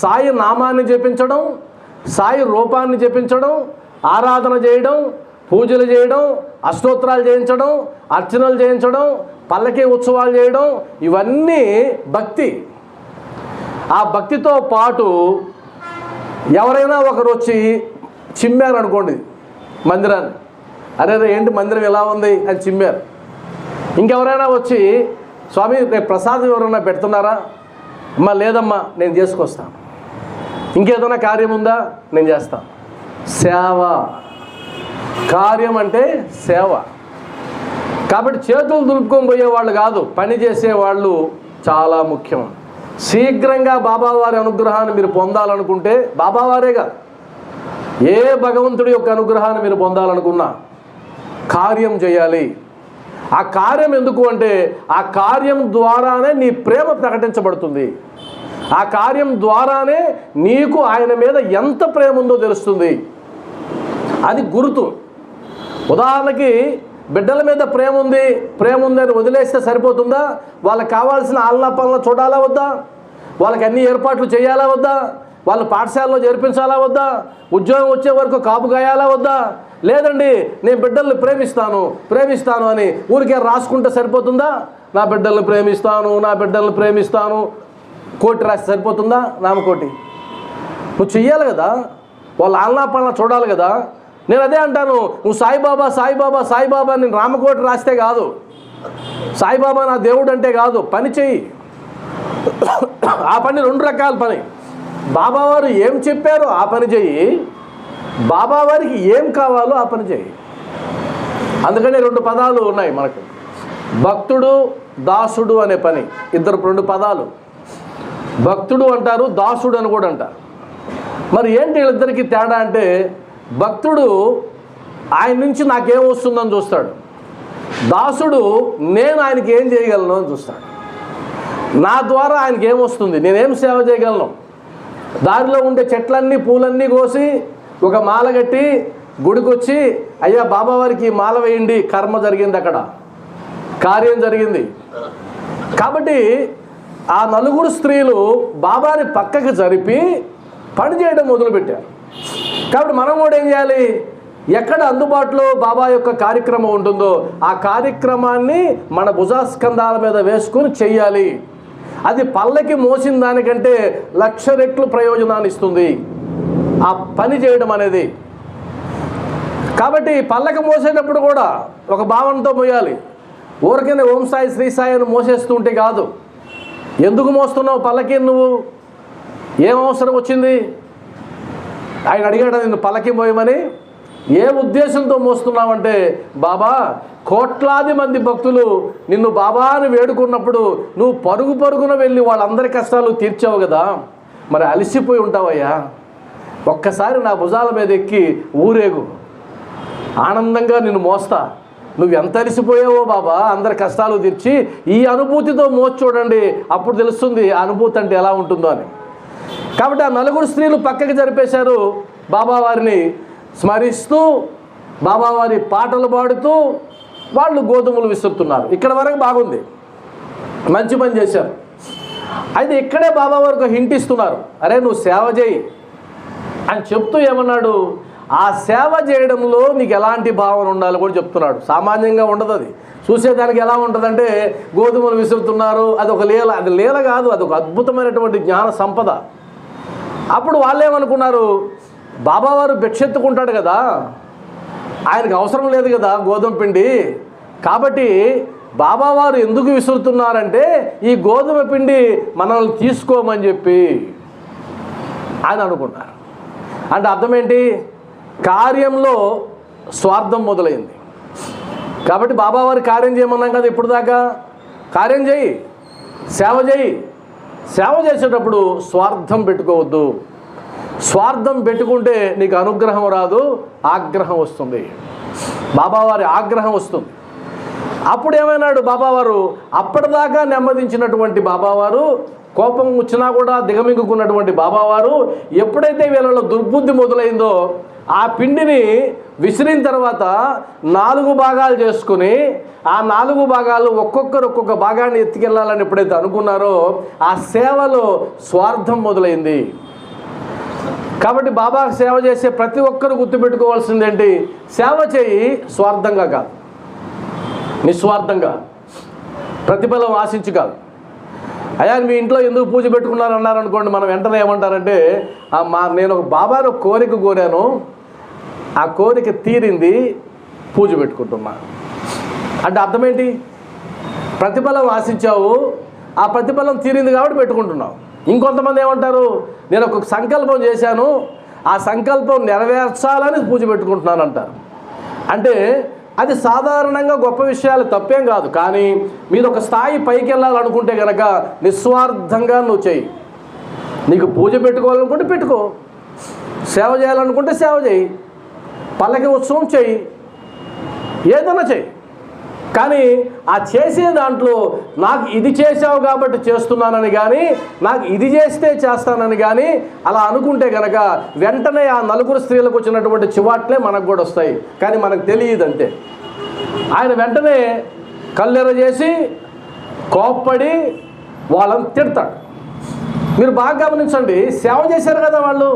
సాయి నామాన్ని జపించడం, సాయి రూపాన్ని జపించడం, ఆరాధన చేయడం, పూజలు చేయడం, అష్టోత్తరాలు చేయించడం, అర్చనలు చేయించడం, పల్లకి ఉత్సవాలు చేయడం, ఇవన్నీ భక్తి. ఆ భక్తితో పాటు ఎవరైనా ఒకరు వచ్చి చిమ్మారు అనుకోండి మందిరాన్ని, అరే ఏంటి మందిరం ఎలా ఉంది అని చిమ్మారు. ఇంకెవరైనా వచ్చి, స్వామి రేపు ప్రసాదం ఎవరైనా పెడుతున్నారా, అమ్మా లేదమ్మా నేను చేసుకొస్తాను, ఇంకేదైనా కార్యం ఉందా, నేను చేస్తాను. సేవ, కార్యం అంటే సేవ. కాబట్టి చేతులు దులుపుకొని పోయేవాళ్ళు కాదు, పని చేసేవాళ్ళు చాలా ముఖ్యం. శీఘ్రంగా బాబావారి అనుగ్రహాన్ని మీరు పొందాలనుకుంటే, బాబావారే కాదు, ఏ భగవంతుడి యొక్క అనుగ్రహాన్ని మీరు పొందాలనుకున్నా కార్యం చేయాలి. ఆ కార్యం ఎందుకు అంటే, ఆ కార్యం ద్వారానే నీ ప్రేమ ప్రకటించబడుతుంది, ఆ కార్యం ద్వారానే నీకు ఆయన మీద ఎంత ప్రేమ ఉందో తెలుస్తుంది. అది గుర్తు. ఉదాహరణకి బిడ్డల మీద ప్రేమ ఉంది అని వదిలేస్తే సరిపోతుందా? వాళ్ళకి కావాల్సిన ఆలనా పనులు చూడాలా వద్దా? వాళ్ళకి అన్ని ఏర్పాట్లు చేయాలా వద్దా? వాళ్ళు పాఠశాలలో చేర్పించాలా వద్దా? ఉద్యోగం వచ్చే వరకు కాపు కాయాలా వద్దా? లేదండి నేను బిడ్డల్ని ప్రేమిస్తాను అని ఊరికే రాసుకుంటే సరిపోతుందా? నా బిడ్డల్ని ప్రేమిస్తాను కోటి రాసి సరిపోతుందా? నామకోటి. నువ్వు చెయ్యాలి కదా, వాళ్ళ ఆలనా పనులు చూడాలి కదా. నేను అదే అంటాను, నువ్వు సాయిబాబా సాయిబాబా సాయిబాబా నేను రామకోట రాస్తే కాదు, సాయిబాబా నా దేవుడు అంటే కాదు, పని చెయ్యి. ఆ పని 2 రకాల పని. బాబావారు ఏం చెప్పారో ఆ పని చెయ్యి, బాబావారికి ఏం కావాలో ఆ పని చెయ్యి. అందుకని 2 పదాలు ఉన్నాయి మనకు, భక్తుడు దాసుడు అనే పని. 2 పదాలు, భక్తుడు అంటారు, దాసుడు అని కూడా అంటారు. మరి ఏంటి వీళ్ళిద్దరికీ తేడా అంటే, భక్తుడు ఆయన నుంచి నాకేం వస్తుందని చూస్తాడు, దాసుడు నేను ఆయనకి ఏం చేయగలను అని చూస్తాడు. నా ద్వారా ఆయనకి ఏమొస్తుంది, నేనేం సేవ చేయగలను. దారిలో ఉండే చెట్లన్నీ పూలన్నీ కోసి ఒక మాల కట్టి గుడికొచ్చి, అయ్యా బాబావారికి మాల వేయండి, కర్మ జరిగింది, అక్కడ కార్యం జరిగింది. కాబట్టి ఆ 4 స్త్రీలు బాబాని పక్కకి జరిపి పని చేయడం మొదలుపెట్టారు. కాబట్టి మనం కూడా ఏం చేయాలి, ఎక్కడ అందుబాటులో బాబా యొక్క కార్యక్రమం ఉంటుందో ఆ కార్యక్రమాన్ని మన భుజస్కంధాల మీద వేసుకుని చెయ్యాలి. అది పల్లకి మోసిన దానికంటే 1,00,000 రెట్లు ప్రయోజనాన్ని ఇస్తుంది ఆ పని చేయడం అనేది. కాబట్టి పల్లకి మోసేటప్పుడు కూడా ఒక భావనతో మోయాలి. ఊరికనే ఓం సాయి శ్రీ సాయి అని మోసేస్తూ ఉంటే కాదు. ఎందుకు మోస్తున్నావు పల్లకి, నువ్వు ఏం అవసరం వచ్చింది, ఆయన అడిగాడు నిన్ను పల్లకి మోయమని, ఏ ఉద్దేశంతో మోస్తున్నావంటే, బాబా కోట్లాది మంది భక్తులు నిన్ను బాబా అని వేడుకున్నప్పుడు నువ్వు పరుగు పరుగున వెళ్ళి వాళ్ళందరి కష్టాలు తీర్చావు కదా, మరి అలసిపోయి ఉంటావయ్యా, ఒక్కసారి నా భుజాల మీద ఎక్కి ఊరేగు, ఆనందంగా నిన్ను మోస్తా, నువ్వు ఎంత అలసిపోయావో బాబా, అందరి కష్టాలు తీర్చి ఈ అనుభూతితో మోసి చూడండి, అప్పుడు తెలుస్తుంది ఆ అనుభూతి అంటే ఎలా ఉంటుందో అని. కాబట్టి ఆ 4 స్త్రీలు పక్కకి జరిపేశారు. బాబావారిని స్మరిస్తూ బాబావారి పాటలు పాడుతూ వాళ్ళు గోధుమలు విసురుతున్నారు. ఇక్కడ వరకు బాగుంది, మంచి పని చేశారు. అయితే ఇక్కడే బాబావారికి హింట్ ఇస్తున్నారు, అరే నువ్వు సేవ చేయి అని చెప్తూ ఏమన్నాడు, ఆ సేవ చేయడంలో నీకు ఎలాంటి భావన ఉండాలో కూడా చెప్తున్నాడు. సామాన్యంగా ఉండదు అది, చూసేదానికి ఎలా ఉంటుందంటే గోధుమలు విసురుతున్నారు, అదొక లీల. అది లీల కాదు, అదొక అద్భుతమైనటువంటి జ్ఞాన సంపద. అప్పుడు వాళ్ళు ఏమనుకున్నారు, బాబావారు భిక్షెత్తుకుంటాడు కదా, ఆయనకు అవసరం లేదు కదా గోధుమ పిండి, కాబట్టి బాబావారు ఎందుకు విసురుతున్నారంటే ఈ గోధుమ పిండి మనల్ని తీసుకోమని చెప్పి ఆయన అనుకున్నారు. అంటే అర్థం ఏంటి, కార్యంలో స్వార్థం మొదలైంది. కాబట్టి బాబావారి కార్యం చేయమన్నాం కదా ఇప్పుడు దాకా, కార్యం చేయి, సేవ చేయి. సేవ చేసేటప్పుడు స్వార్థం పెట్టుకోవద్దు. స్వార్థం పెట్టుకుంటే నీకు అనుగ్రహం రాదు, ఆగ్రహం వస్తుంది, బాబావారి ఆగ్రహం వస్తుంది. అప్పుడు ఏమైనాడు బాబావారు, అప్పటిదాకా నెమ్మదించినటువంటి బాబావారు, కోపం వచ్చినా కూడా దిగమింగుకున్నటువంటి బాబావారు ఎప్పుడైతే వీళ్ళలో దుర్బుద్ధి మొదలైందో ఆ పిండిని విసిరిన తర్వాత 4 భాగాలు చేసుకుని ఆ 4 భాగాలు ఒక్కొక్కరు ఒక్కొక్క భాగాన్ని ఎత్తుకెళ్ళాలని ఎప్పుడైతే అనుకున్నారో ఆ సేవలో స్వార్థం మొదలైంది. కాబట్టి బాబా సేవ చేసే ప్రతి ఒక్కరు గుర్తుపెట్టుకోవాల్సింది ఏంటి, సేవ చేయి స్వార్థంగా కాదు, నిస్వార్థంగా, ప్రతిఫలం ఆశించి కాదు. అయ్యా మీ ఇంట్లో ఎందుకు పూజ పెట్టుకున్నారు అన్నారనుకోండి, మనం వెంటనే ఏమంటారంటే నేను ఒక బాబాను కోరిక కోరాను, ఆ కోరిక తీరింది, పూజ పెట్టుకుంటున్నా అంటే అర్థం ఏంటి, ప్రతిఫలం ఆశించావు, ఆ ప్రతిఫలం తీరింది కాబట్టి పెట్టుకుంటున్నావు. ఇంకొంతమంది ఏమంటారు, నేను ఒక సంకల్పం చేశాను, ఆ సంకల్పం నెరవేర్చాలని పూజ పెట్టుకుంటున్నాను అంటారు. అంటే అది సాధారణంగా గొప్ప విషయాలు తప్పేం కాదు, కానీ మీరు ఒక స్థాయి పైకి వెళ్ళాలనుకుంటే కనుక నిస్వార్థంగా నువ్వు చెయ్యి. నీకు పూజ పెట్టుకోవాలనుకుంటే పెట్టుకో, సేవ చేయాలనుకుంటే సేవ చేయి, పల్లకి ఉత్సవం చెయ్యి, ఏదైనా చెయ్యి. కానీ ఆ చేసే దాంట్లో నాకు ఇది చేసావు కాబట్టి చేస్తున్నానని కానీ, నాకు ఇది చేస్తే చేస్తానని కానీ అలా అనుకుంటే కనుక వెంటనే ఆ 4 స్త్రీలకు వచ్చినటువంటి చివాట్లే మనకు కూడా వస్తాయి, కానీ మనకు తెలియదు అంతే. ఆయన వెంటనే కల్లెర చేసి కోప్పడి వాళ్ళని తిడతాడు. మీరు బాగా గమనించండి, సేవ చేశారు కదా వాళ్ళు,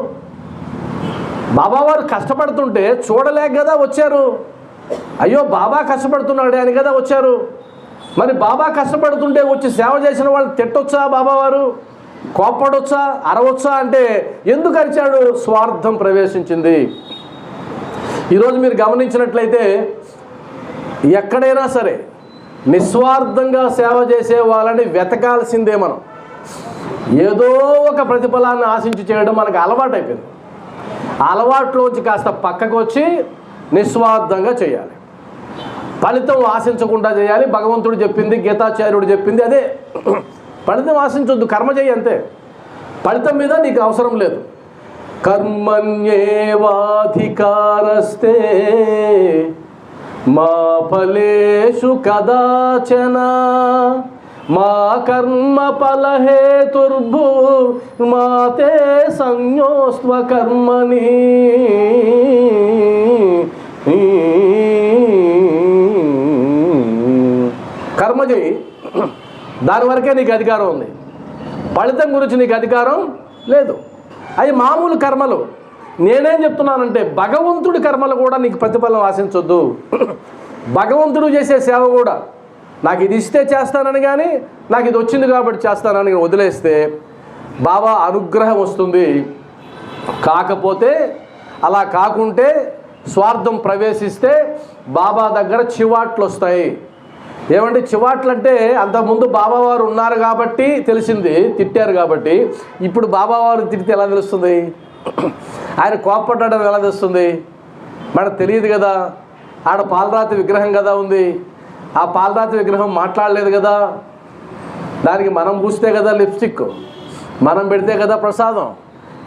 బాబావారు కష్టపడుతుంటే చూడలేక కదా వచ్చారు, అయ్యో బాబా కష్టపడుతున్నాడే అని కదా వచ్చారు. మరి బాబా కష్టపడుతుంటే వచ్చి సేవ చేసిన వాళ్ళు తిట్టొచ్చా, బాబావారు కోప్పడొచ్చా, అరవచ్చా అంటే ఎందుకు అరిచాడు, స్వార్థం ప్రవేశించింది. ఈరోజు మీరు గమనించినట్లయితే ఎక్కడైనా సరే నిస్వార్థంగా సేవ చేసే వాళ్ళని వెతకాల్సిందే. మనం ఏదో ఒక ప్రతిఫలాన్ని ఆశించి చేయడం మనకు అలవాటైపోయింది. అలవాట్లోంచి కాస్త పక్కకు వచ్చి నిస్వార్థంగా చేయాలి, ఫలితం ఆశించకుండా చేయాలి. భగవంతుడు చెప్పింది, గీతాచార్యుడు చెప్పింది అదే. ఫలితం ఆశించొద్దు, కర్మ చేయి అంతే. ఫలితం మీద నీకు అవసరం లేదు. కర్మణ్యేవాధికారస్తే మా ఫలేషు కదాచన మా కర్మ ఫలహేతుర్భూ మాతే సంయోస్త్వ కర్మణి. కర్మ చేయి, దాని వరకే నీకు అధికారం ఉంది. ఫలితం గురించి నీకు అధికారం లేదు. అవి మామూలు కర్మలు. నేనేం చెప్తున్నానంటే భగవంతుడి కర్మలు కూడా నీకు ప్రతిఫలం ఆశించొద్దు. భగవంతుడు చేసే సేవ కూడా నాకు ఇది ఇస్తే చేస్తానని కానీ, నాకు ఇది వచ్చింది కాబట్టి చేస్తానని వదిలేస్తే బాబా అనుగ్రహం వస్తుంది. కాకపోతే అలా కాకుంటే స్వార్థం ప్రవేశిస్తే బాబా దగ్గర చివాట్లు వస్తాయి. ఏమంటే చివాట్లు అంటే అంతకుముందు బాబావారు ఉన్నారు కాబట్టి తెలిసింది, తిట్టారు కాబట్టి. ఇప్పుడు బాబావారు తిడితే ఎలా తెలుస్తుంది? ఆయన కోప్పడ్డాడని ఎలా తెలుస్తుంది? మనకు తెలియదు కదా. ఆడ పాలరాతి విగ్రహం కదా ఉంది. ఆ పాలరాతి విగ్రహం మాట్లాడలేదు కదా. దానికి మనం పూస్తే కదా లిప్స్టిక్, మనం పెడితే కదా ప్రసాదం.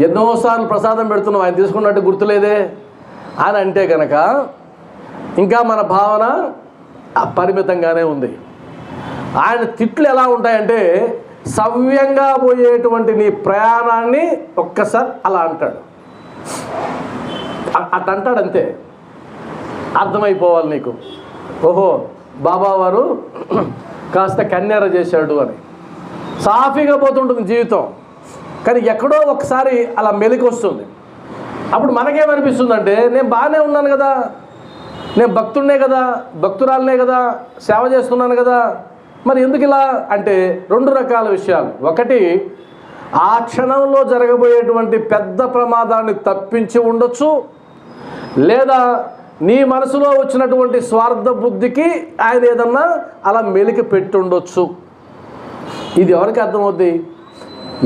ఎన్నోసార్లు ప్రసాదం పెడుతున్నాం, ఆయన తీసుకున్నట్టు గుర్తులేదే అని అంటే కనుక ఇంకా మన భావన పరిమితంగానే ఉంది. ఆయన తిట్లు ఎలా ఉంటాయంటే సవ్యంగా పోయేటువంటి నీ ప్రయాణాన్ని ఒక్కసారి అలా అంటాడు, అట్టంటాడు అంతే. అర్థమైపోవాలి నీకు, ఓహో బాబావారు కాస్త కన్నెర చేశాడు అని. సాఫీగా పోతుంటుంది జీవితం, కానీ ఎక్కడో ఒకసారి అలా మెలికి వస్తుంది. అప్పుడు మనకేమనిపిస్తుందంటే నేను బాగానే ఉన్నాను కదా, నేను భక్తుడినే కదా, భక్తురాలనే కదా, సేవ చేస్తున్నాను కదా, మరి ఎందుకు ఇలా అంటే రెండు రకాల విషయాలు. ఒకటి, ఆ క్షణంలో జరగబోయేటువంటి పెద్ద ప్రమాదాన్ని తప్పించి ఉండొచ్చు, లేదా నీ మనసులో వచ్చినటువంటి స్వార్థ బుద్ధికి ఆయన ఏదన్నా అలా మెలికి పెట్టుండొచ్చు. ఇది ఎవరికి అర్థమవుద్ది?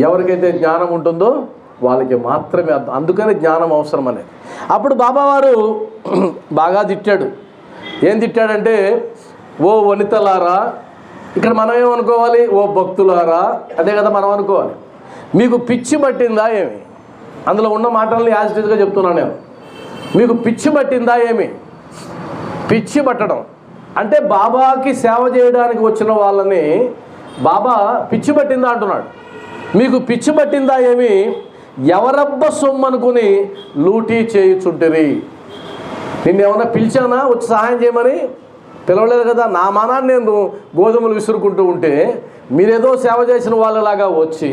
ఎవరికైతే జ్ఞానం ఉంటుందో వాళ్ళకి మాత్రమే అర్థం. అందుకని జ్ఞానం అవసరం అనేది. అప్పుడు బాబావారు బాగా తిట్టాడు. ఏం తిట్టాడంటే, ఓ వనితలారా, ఇక్కడ మనం ఏమనుకోవాలి? ఓ భక్తులారా, అదే కదా మనం అనుకోవాలి. మీకు పిచ్చి పట్టిందా ఏమి? అందులో ఉన్న మాటల్ని యాజిటీస్గా చెప్తున్నాను నేను. మీకు పిచ్చి పట్టిందా ఏమి? పిచ్చి పట్టడం అంటే బాబాకి సేవ చేయడానికి వచ్చిన వాళ్ళని బాబా పిచ్చి పట్టిందా అంటున్నాడు. మీకు పిచ్చి పట్టిందా ఏమి? ఎవరబ్బ సొమ్ము అనుకుని లూటీ చేయుచుంటిరి. నిన్నేమన్నా పిలిచానా వచ్చి సహాయం చేయమని? పిలవలేదు కదా. నా మానాన్ని నేను గోధుమలు విసురుకుంటూ ఉంటే మీరేదో సేవ చేసిన వాళ్ళలాగా వచ్చి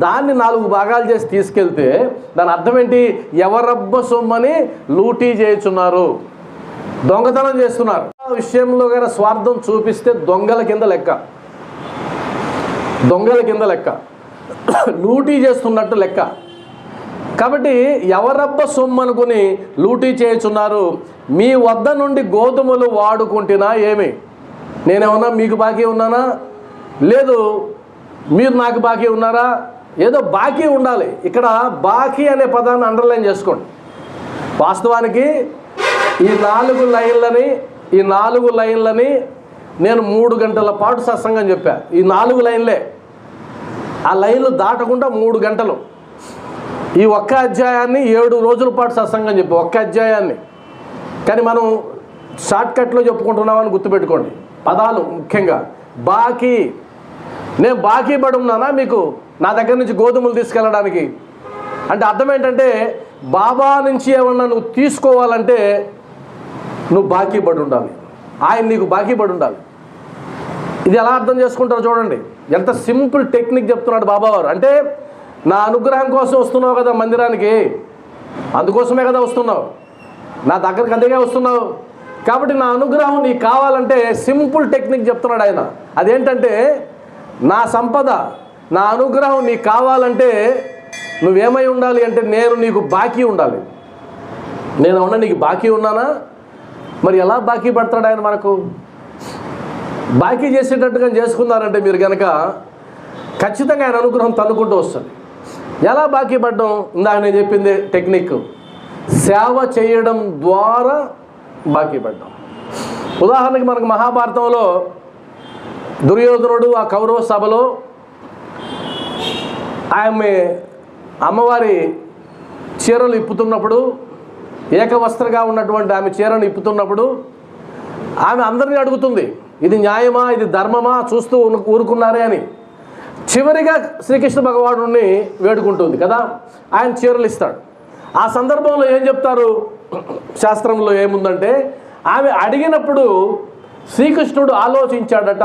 దాన్ని 4 భాగాలు చేసి తీసుకెళ్తే దాని అర్థం ఏంటి? ఎవరబ్బ సొమ్మని లూటీ చేయుచున్నారు, దొంగతనం చేస్తున్నారు. ఆ విషయంలో కానీ స్వార్థం చూపిస్తే దొంగల కింద లెక్క, దొంగల కింద లెక్క, లూటీ చేస్తున్నట్టు లెక్క. కాబట్టి ఎవరబ్బ సొమ్ము అనుకుని లూటీ చేయుచున్నారు. మీ వద్ద నుండి గోధుమలు వాడుకుంటున్నా ఏమి? నేనేమన్నా మీకు బాకీ ఉన్నానా? లేదు. మీరు నాకు బాకీ ఉన్నారా? ఏదో బాకీ ఉండాలి. ఇక్కడ బాకీ అనే పదాన్ని అండర్లైన్ చేసుకోండి. వాస్తవానికి ఈ 4 లైన్లని నేను 3 గంటల పాటు సత్సంగం చెప్పాను. ఈ 4 లైన్లే, ఆ లైన్లు దాటకుండా 3 గంటలు. ఈ ఒక్క అధ్యాయాన్ని 7 రోజుల పాటు సత్సంగం చెప్పి ఒక్క అధ్యాయాన్ని. కానీ మనం షార్ట్కట్లో చెప్పుకుంటున్నామని గుర్తుపెట్టుకోండి. పదాలు ముఖ్యంగా. బాకీ, నేను బాకీ పడి ఉన్నానా మీకు నా దగ్గర నుంచి గోధుమలు తీసుకెళ్ళడానికి? అంటే అర్థం ఏంటంటే బాబా నుంచి ఏమన్నా నువ్వు తీసుకోవాలంటే నువ్వు బాకీ పడి ఉండాలి, ఆయన నీకు బాకీ పడి ఉండాలి. ఇది ఎలా అర్థం చేసుకుంటారో చూడండి. ఎంత సింపుల్ టెక్నిక్ చెప్తున్నాడు బాబావారు. అంటే నా అనుగ్రహం కోసం వస్తున్నావు కదా మందిరానికి, అందుకోసమే కదా వస్తున్నావు, నా దగ్గరికి అందుకే వస్తున్నావు. కాబట్టి నా అనుగ్రహం నీకు కావాలంటే సింపుల్ టెక్నిక్ చెప్తున్నాడు ఆయన. అదేంటంటే నా సంపద, నా అనుగ్రహం నీకు కావాలంటే నువ్వేమై ఉండాలి అంటే నేను నీకు బాకీ ఉండాలి. నేనేమన్నా నీకు బాకీ ఉన్నానా? మరి ఎలా బాకీ పడతాడు ఆయన మనకు? బాకీ చేసేటట్టుగా చేసుకున్నారంటే మీరు కనుక ఖచ్చితంగా ఆయన అనుగ్రహం తన్నుకుంటూ వస్తుంది. ఎలా బాకీ పడ్డం? ఇందాక నేను చెప్పింది టెక్నిక్, సేవ చేయడం ద్వారా బాకీ పడ్డం. ఉదాహరణకి మనకు మహాభారతంలో దుర్యోధనుడు ఆ కౌరవ సభలో ఆమె అమ్మవారి చీరలు ఇప్పుతున్నప్పుడు, ఏకవస్త్రగా ఉన్నటువంటి ఆమె చీరను ఇప్పుతున్నప్పుడు ఆమె అందరినీ అడుగుతుంది, ఇది న్యాయమా, ఇది ధర్మమా, చూస్తూ ఊరుకున్నారే అని. చివరిగా శ్రీకృష్ణ భగవానుడిని వేడుకుంటుంది కదా, ఆయన చీరలు ఇస్తాడు. ఆ సందర్భంలో ఏం చెప్తారు శాస్త్రంలో ఏముందంటే, ఆమె అడిగినప్పుడు శ్రీకృష్ణుడు ఆలోచించాడట,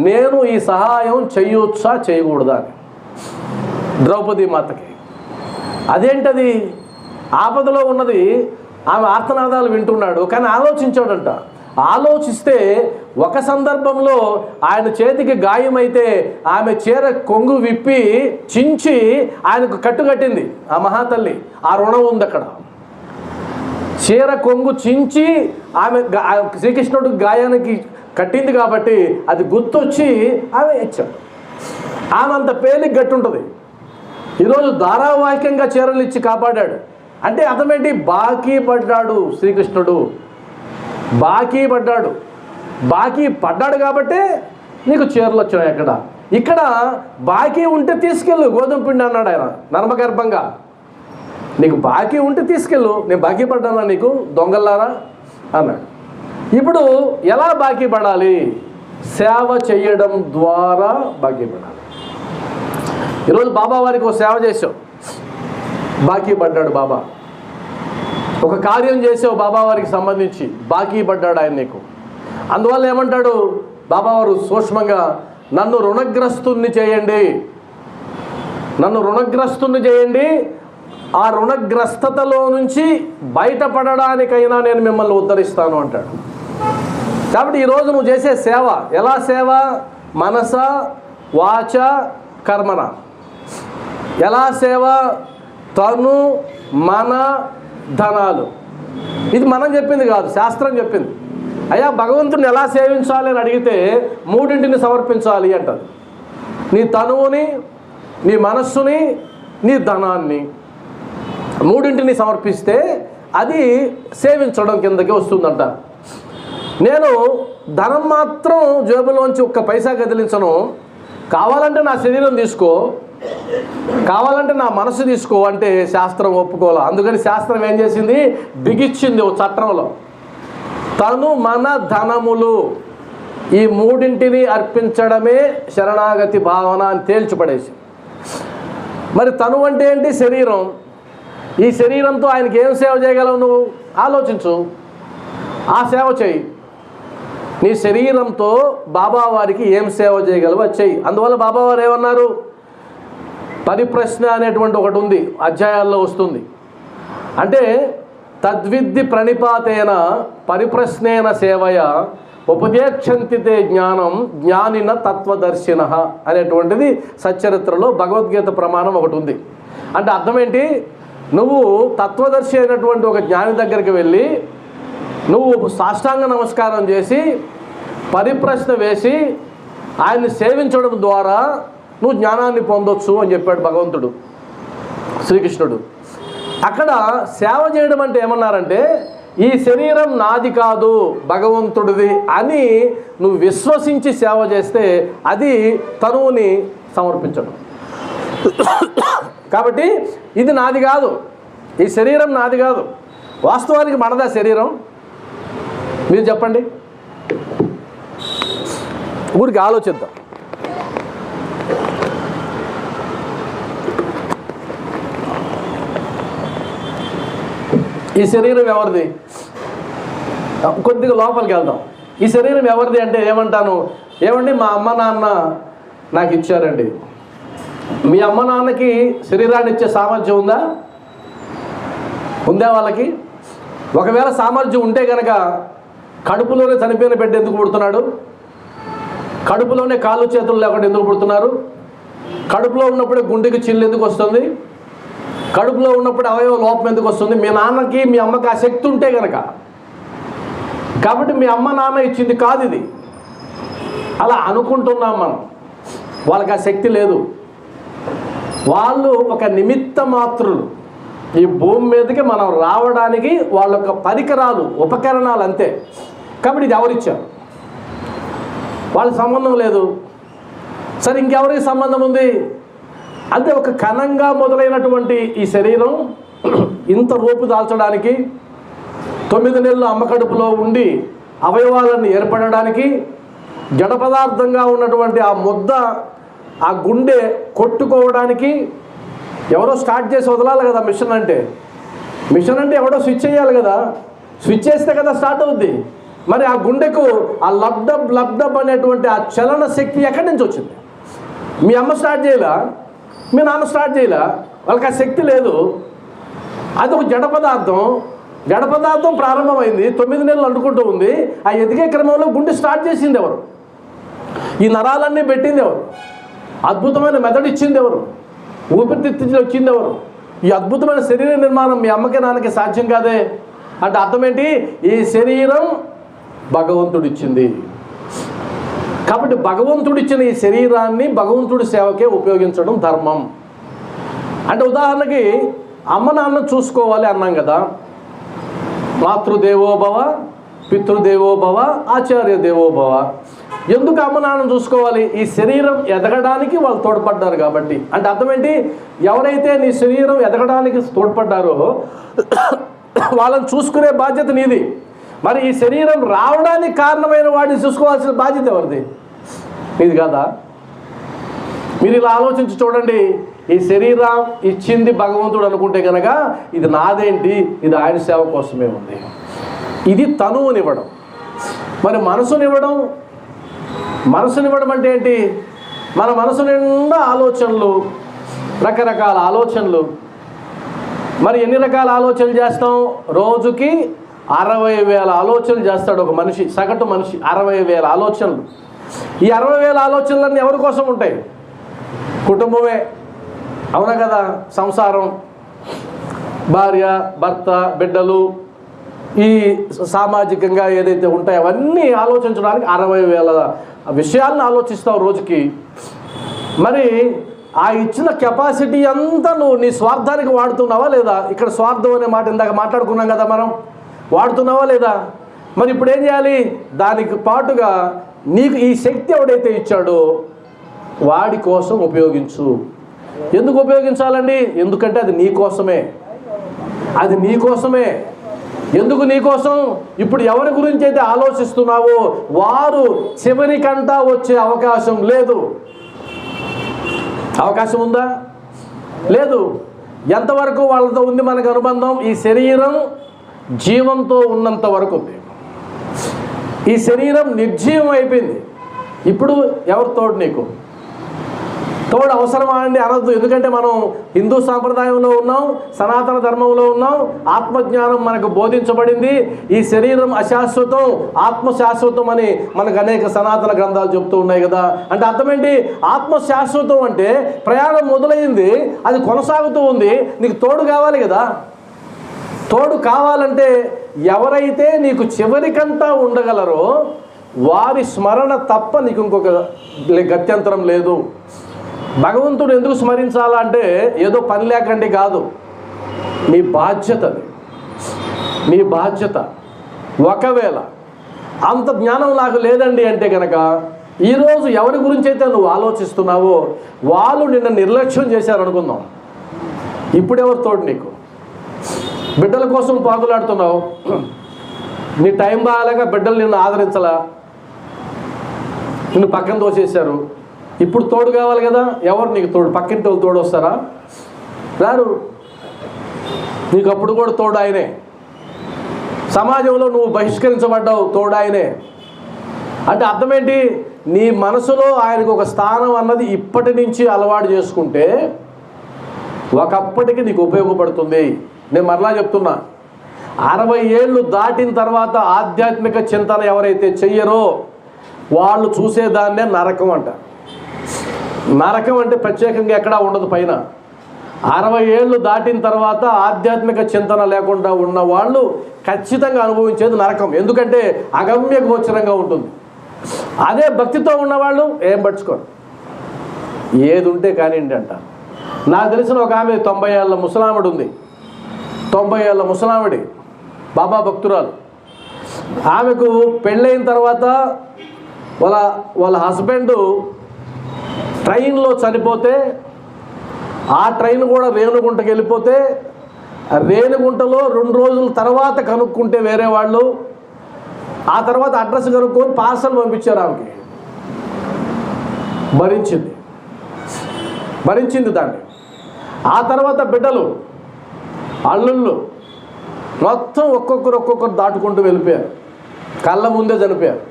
నేను ఈ సహాయం చేయొచ్చా చేయకూడదా అని ద్రౌపదీ మాతకి. అదేంటది? ఆపదలో ఉన్నది, ఆమె ఆర్తనాదాలు వింటున్నాడు, కానీ ఆలోచించాడంట. ఆలోచిస్తే ఒక సందర్భంలో ఆయన చేతికి గాయమైతే ఆమె చీర కొంగు విప్పి చించి ఆయనకు కట్టుకట్టింది ఆ మహాతల్లి. ఆ రుణం ఉంది అక్కడ. చీర కొంగు చించి ఆమె శ్రీకృష్ణుడు గాయానికి కట్టింది కాబట్టి అది గుర్తొచ్చి ఆమె ఇచ్చాడు. ఆమె అంత పేలికి గట్టుంటుంది. ఈరోజు ధారావాహికంగా చీరలు ఇచ్చి కాపాడాడు. అంటే అర్థమేంటి? బాకీ పడ్డాడు శ్రీకృష్ణుడు, బాకీ పడ్డాడు. బాకీ పడ్డాడు కాబట్టే నీకు చీరలు వచ్చాయి. ఇక్కడ బాకీ ఉంటే తీసుకెళ్ళు, గోధుమ పిండి అన్నాడు ఆయన నర్మగర్భంగా. నీకు బాకీ ఉంటే తీసుకెళ్ళు, నేను బాకీ పడ్డానా నీకు దొంగల్లారా అన్నాడు. ఇప్పుడు ఎలా బాకీ పడాలి? సేవ చేయడం ద్వారా బాకీ పడాలి. ఈరోజు బాబా వారికి ఒక సేవ చేసావు, బాకీ పడ్డాడు బాబా. ఒక కార్యం చేసావు బాబా వారికి సంబంధించి, బాకీ పడ్డాడు ఆయన నీకు. అందువల్ల ఏమంటాడు బాబావారు సూక్ష్మంగా, నన్ను రుణగ్రస్తుని చేయండి, నన్ను రుణగ్రస్తుని చేయండి, ఆ రుణగ్రస్తతలో నుంచి బయటపడడానికైనా నేను మిమ్మల్ని ఉద్ధరిస్తాను అంటాడు. కాబట్టి ఈరోజు నువ్వు చేసే సేవ ఎలా సేవ? మనస వాచ కర్మన. ఎలా సేవ? తను మన ధనాలు. ఇది మనం చెప్పింది కాదు, శాస్త్రం చెప్పింది. అయ్యా భగవంతుడిని ఎలా సేవించాలి అని అడిగితే మూడింటిని సమర్పించాలి అంటారు. నీ తనువుని, నీ మనస్సుని, నీ ధనాన్ని, మూడింటిని సమర్పిస్తే అది సేవించడం కిందకి వస్తుందంట. నేను ధనం మాత్రం జేబులోంచి ఒక్క పైసా కదిలించను. కావాలంటే నా శరీరం తీసుకో, కావాలంటే నా మనసు తీసుకో అంటే శాస్త్రం ఒప్పుకోవాలి. అందుకని శాస్త్రం ఏం చేసింది? బిగిచ్చింది ఓ చట్టంలో, తను మన ధనములు ఈ మూడింటిని అర్పించడమే శరణాగతి భావన అని తేల్చిపడేసి. మరి తను అంటే ఏంటి? శరీరం. ఈ శరీరంతో ఆయనకి ఏం సేవ చేయగలవు నువ్వు? ఆలోచించు, ఆ సేవ చేయి. నీ శరీరంతో బాబావారికి ఏం సేవ చేయగలవు అది చెయ్యి. అందువల్ల బాబావారు ఏమన్నారు? పరిప్రశ్న అనేటువంటి ఒకటి ఉంది, అధ్యాయాల్లో వస్తుంది. అంటే తద్విద్ది ప్రణిపాతేన పరిప్రశ్నేన సేవయ ఉపదేక్షంతితే జ్ఞానం జ్ఞానిన తత్వదర్శిన అనేటువంటిది సచ్చరిత్రలో భగవద్గీత ప్రమాణం ఒకటి ఉంది. అంటే అర్థం ఏంటి? నువ్వు తత్వదర్శి అయినటువంటి ఒక జ్ఞాని దగ్గరికి వెళ్ళి నువ్వు సాష్టాంగ నమస్కారం చేసి పరిప్రశ్న వేసి ఆయన్ని సేవించడం ద్వారా నువ్వు జ్ఞానాన్ని పొందొచ్చు అని చెప్పాడు భగవంతుడు శ్రీకృష్ణుడు. అక్కడ సేవ చేయడం అంటే ఏమన్నారంటే, ఈ శరీరం నాది కాదు భగవంతుడిది అని నువ్వు విశ్వసించి సేవ చేస్తే అది తనువుని సమర్పించడం. కాబట్టి ఇది నాది కాదు, ఈ శరీరం నాది కాదు. వాస్తవానికి మనదా శరీరం? మీరు చెప్పండి, ఊరికి ఆలోచిద్దాం. ఈ శరీరం ఎవరిది? కొద్దిగా లోపలికి వెళ్దాం. ఈ శరీరం ఎవరిది అంటే ఏమంటాను? ఏమండి మా అమ్మ నాన్న నాకు ఇచ్చారండి. మీ అమ్మ నాన్నకి శరీరాన్ని ఇచ్చే సామర్థ్యం ఉందా? ఉందా వాళ్ళకి? ఒకవేళ సామర్థ్యం ఉంటే కనుక కడుపులోనే చనిపోయిన బిడ్డ ఎందుకు పుడుతున్నాడు? కడుపులోనే కాళ్ళు చేతులు లేకుండా ఎందుకు పుడుతున్నారు? కడుపులో ఉన్నప్పుడే గుండెకి చిల్లు ఎందుకు వస్తుంది? కడుపులో ఉన్నప్పుడు అవయవ లోపం ఎందుకు వస్తుంది? మీ నాన్నకి మీ అమ్మకి ఆ శక్తి ఉంటే కనుక. కాబట్టి మీ అమ్మ నాన్న ఇచ్చింది కాదు ఇది. అలా అనుకుంటున్నాం మనం. వాళ్ళకి ఆ శక్తి లేదు. వాళ్ళు ఒక నిమిత్త మాత్రులు. ఈ భూమి మీదకి మనం రావడానికి వాళ్ళ యొక్క పరికరాలు, ఉపకరణాలు అంతే. కాబట్టి ఇది ఎవరిచ్చారు? వాళ్ళకి సంబంధం లేదు. సరే, ఇంకెవరికి సంబంధం ఉంది? అంటే ఒక కణంగా మొదలైనటువంటి ఈ శరీరం ఇంత రూపు దాల్చడానికి, 9 నెలలు అమ్మ కడుపులో ఉండి అవయవాలను ఏర్పడడానికి, జడ పదార్థంగా ఉన్నటువంటి ఆ ముద్ద, ఆ గుండె కొట్టుకోవడానికి ఎవరో స్టార్ట్ చేసి వదలాలి కదా. మిషన్ అంటే ఎవడో స్విచ్ చేయాలి కదా. స్విచ్ చేస్తే కదా స్టార్ట్ అవుద్ది. మరి ఆ గుండెకు ఆ లబ్డబ్ అనేటువంటి ఆ చలన శక్తి ఎక్కడి నుంచి వచ్చింది? మీ అమ్మ స్టార్ట్ చేయలా, మీ నాన్న స్టార్ట్ చేయలా. వాళ్ళకి ఆ శక్తి లేదు. అది ఒక జడ పదార్థం ప్రారంభమైంది, 9 నెలలు అంటుకుంటూ ఉంది. ఆ ఎదిగే క్రమంలో గుండె స్టార్ట్ చేసింది ఎవరు? ఈ నరాలన్నీ పెట్టింది ఎవరు? అద్భుతమైన మెదడు ఇచ్చింది ఎవరు? ఊపిరితిత్తులు వచ్చింది ఎవరు? ఈ అద్భుతమైన శరీర నిర్మాణం మీ అమ్మకి నాన్నకి సాధ్యం కాదే. అంటే అర్థం ఏంటి? ఈ శరీరం భగవంతుడిచ్చింది. కాబట్టి భగవంతుడిచ్చిన ఈ శరీరాన్ని భగవంతుడి సేవకే ఉపయోగించడం ధర్మం. అంటే ఉదాహరణకి అమ్మ నాన్న చూసుకోవాలి అన్నాం కదా. మాతృదేవోభవ, పితృదేవోభవ, ఆచార్య దేవోభవ. ఎందుకు అమ్మ నాన్న చూసుకోవాలి? ఈ శరీరం ఎదగడానికి వాళ్ళు తోడ్పడ్డారు కాబట్టి. అంటే అర్థం ఏంటి? ఎవరైతే నీ శరీరం ఎదగడానికి తోడ్పడ్డారో వాళ్ళని చూసుకునే బాధ్యత నీది. మరి ఈ శరీరం రావడానికి కారణమైన వాడిని చూసుకోవాల్సిన బాధ్యత ఎవరిది? నీది కాదా? మీరు ఇలా ఆలోచించి చూడండి. ఈ శరీరం ఇచ్చింది భగవంతుడు అనుకుంటే కనుక ఇది నాదేంటి, ఇది ఆయన సేవ కోసమే ఉంది. ఇది తనువునివ్వడం. మరి మనసునివ్వడం అంటే ఏంటి? మన మనసు నిండా ఆలోచనలు, రకరకాల ఆలోచనలు. మరి ఎన్ని రకాల ఆలోచనలు చేస్తాం? రోజుకి 60,000 ఆలోచనలు చేస్తాడు ఒక మనిషి, సగటు మనిషి. 60,000 ఆలోచనలు. ఈ 60,000 ఆలోచనలన్నీ ఎవరి కోసం ఉంటాయి? కుటుంబమే, అవునా కదా? సంసారం, భార్య, భర్త, బిడ్డలు, ఈ సామాజికంగా ఏదైతే ఉంటాయో అవన్నీ ఆలోచించడానికి 60,000 విషయాలను ఆలోచిస్తావు రోజుకి. మరి ఆ ఇచ్చిన కెపాసిటీ అంతా నువ్వు నీ స్వార్థానికి వాడుతున్నావా లేదా? ఇక్కడ స్వార్థం అనే మాట ఇందాక మాట్లాడుకున్నాం కదా మనం. వాడుతున్నావా లేదా? మరి ఇప్పుడు ఏం చేయాలి? దానికి పాటుగా నీకు ఈ శక్తి ఎవడైతే ఇచ్చాడో వాడి కోసం ఉపయోగించు. ఎందుకు ఉపయోగించాలండి? ఎందుకంటే అది నీ కోసమే. ఎందుకు నీ కోసం? ఇప్పుడు ఎవరి గురించి అయితే ఆలోచిస్తున్నావో వారు చివరికంటా వచ్చే అవకాశం లేదు. అవకాశం ఉందా? లేదు. ఎంతవరకు వాళ్ళతో ఉంది మనకు అనుబంధం? ఈ శరీరం జీవంతో ఉన్నంత వరకు ఉంది. ఈ శరీరం నిర్జీవం అయిపోయింది. ఇప్పుడు ఎవరు తోడు? నీకు తోడు అవసరమా అండి? అనద్దు. ఎందుకంటే మనం హిందూ సాంప్రదాయంలో ఉన్నాం, సనాతన ధర్మంలో ఉన్నాం. ఆత్మజ్ఞానం మనకు బోధించబడింది. ఈ శరీరం అశాశ్వతం, ఆత్మ శాశ్వతం అని మనకు అనేక సనాతన గ్రంథాలు చెప్తూ ఉన్నాయి కదా. అంటే అర్థం ఏంటి? ఆత్మ శాశ్వతం అంటే ప్రయాణం మొదలైంది, అది కొనసాగుతూ ఉంది. నీకు తోడు కావాలి కదా. తోడు కావాలంటే ఎవరైతే నీకు చివరికంటా ఉండగలరో వారి స్మరణ తప్ప నీకు ఇంకొక గత్యంతరం లేదు. భగవంతుడు ఎందుకు స్మరించాలా అంటే ఏదో పని లేకండి కాదు, నీ బాధ్యత. నీ బాధ్యత. ఒకవేళ అంత జ్ఞానం నాకు లేదండి అంటే కనుక ఈరోజు ఎవరి గురించి అయితే నువ్వు ఆలోచిస్తున్నావో వాళ్ళు నిన్ను నిర్లక్ష్యం చేశారనుకుందాం. ఇప్పుడెవరు తోడు నీకు? బిడ్డల కోసం పాకులాడుతున్నావు, నీ టైం బాగాలేక బిడ్డలు నిన్ను ఆదరించలా, నిన్ను పక్కన తోసేశారు. ఇప్పుడు తోడు కావాలి కదా. ఎవరు నీకు తోడు? పక్కింటి వాళ్ళు తోడు వస్తారా? రారు. నీకు అప్పుడు కూడా తోడు ఆయనే. సమాజంలో నువ్వు బహిష్కరించబడ్డావు, తోడు ఆయనే. అంటే అర్థం ఏంటి? నీ మనసులో ఆయనకు ఒక స్థానం అన్నది ఇప్పటి నుంచి అలవాటు చేసుకుంటే ఒకప్పటికి నీకు ఉపయోగపడుతుంది. నేను మరలా చెప్తున్నా, 60 ఏళ్ళు దాటిన తర్వాత ఆధ్యాత్మిక చింతన ఎవరైతే చెయ్యరో వాళ్ళు చూసేదాన్నే నరకం అంట. నరకం అంటే ప్రత్యేకంగా ఎక్కడా ఉండదు పైన. 60 ఏళ్ళు దాటిన తర్వాత ఆధ్యాత్మిక చింతన లేకుండా ఉన్న వాళ్ళు ఖచ్చితంగా అనుభవించేది నరకం. ఎందుకంటే అగమ్య గోచరంగా ఉంటుంది. అదే భక్తితో ఉన్నవాళ్ళు ఏం పట్టుకోరు, ఏది ఉంటే కానివ్వండి అంటారు. నాకు తెలిసిన ఒక ఆమె 90 ఏళ్ళ ముసలావిడ ఉంది. 90 ఏళ్ళ ముసలావిడి బాబా భక్తురాలు. ఆమెకు పెళ్ళైన తర్వాత వాళ్ళ హస్బెండ్ ట్రైన్లో చనిపోతే, ఆ ట్రైన్ కూడా రేణుగుంటకి వెళ్ళిపోతే, రేణుగుంటలో 2 రోజుల తర్వాత కనుక్కుంటే వేరే వాళ్ళు, ఆ తర్వాత అడ్రస్ కనుక్కొని పార్సల్ పంపించారు ఆమెకి. భరించింది దాన్ని. ఆ తర్వాత బిడ్డలు, అల్లుళ్ళు మొత్తం ఒక్కొక్కరు దాటుకుంటూ వెళ్ళిపోయారు. కళ్ళ ముందే చనిపోయారు.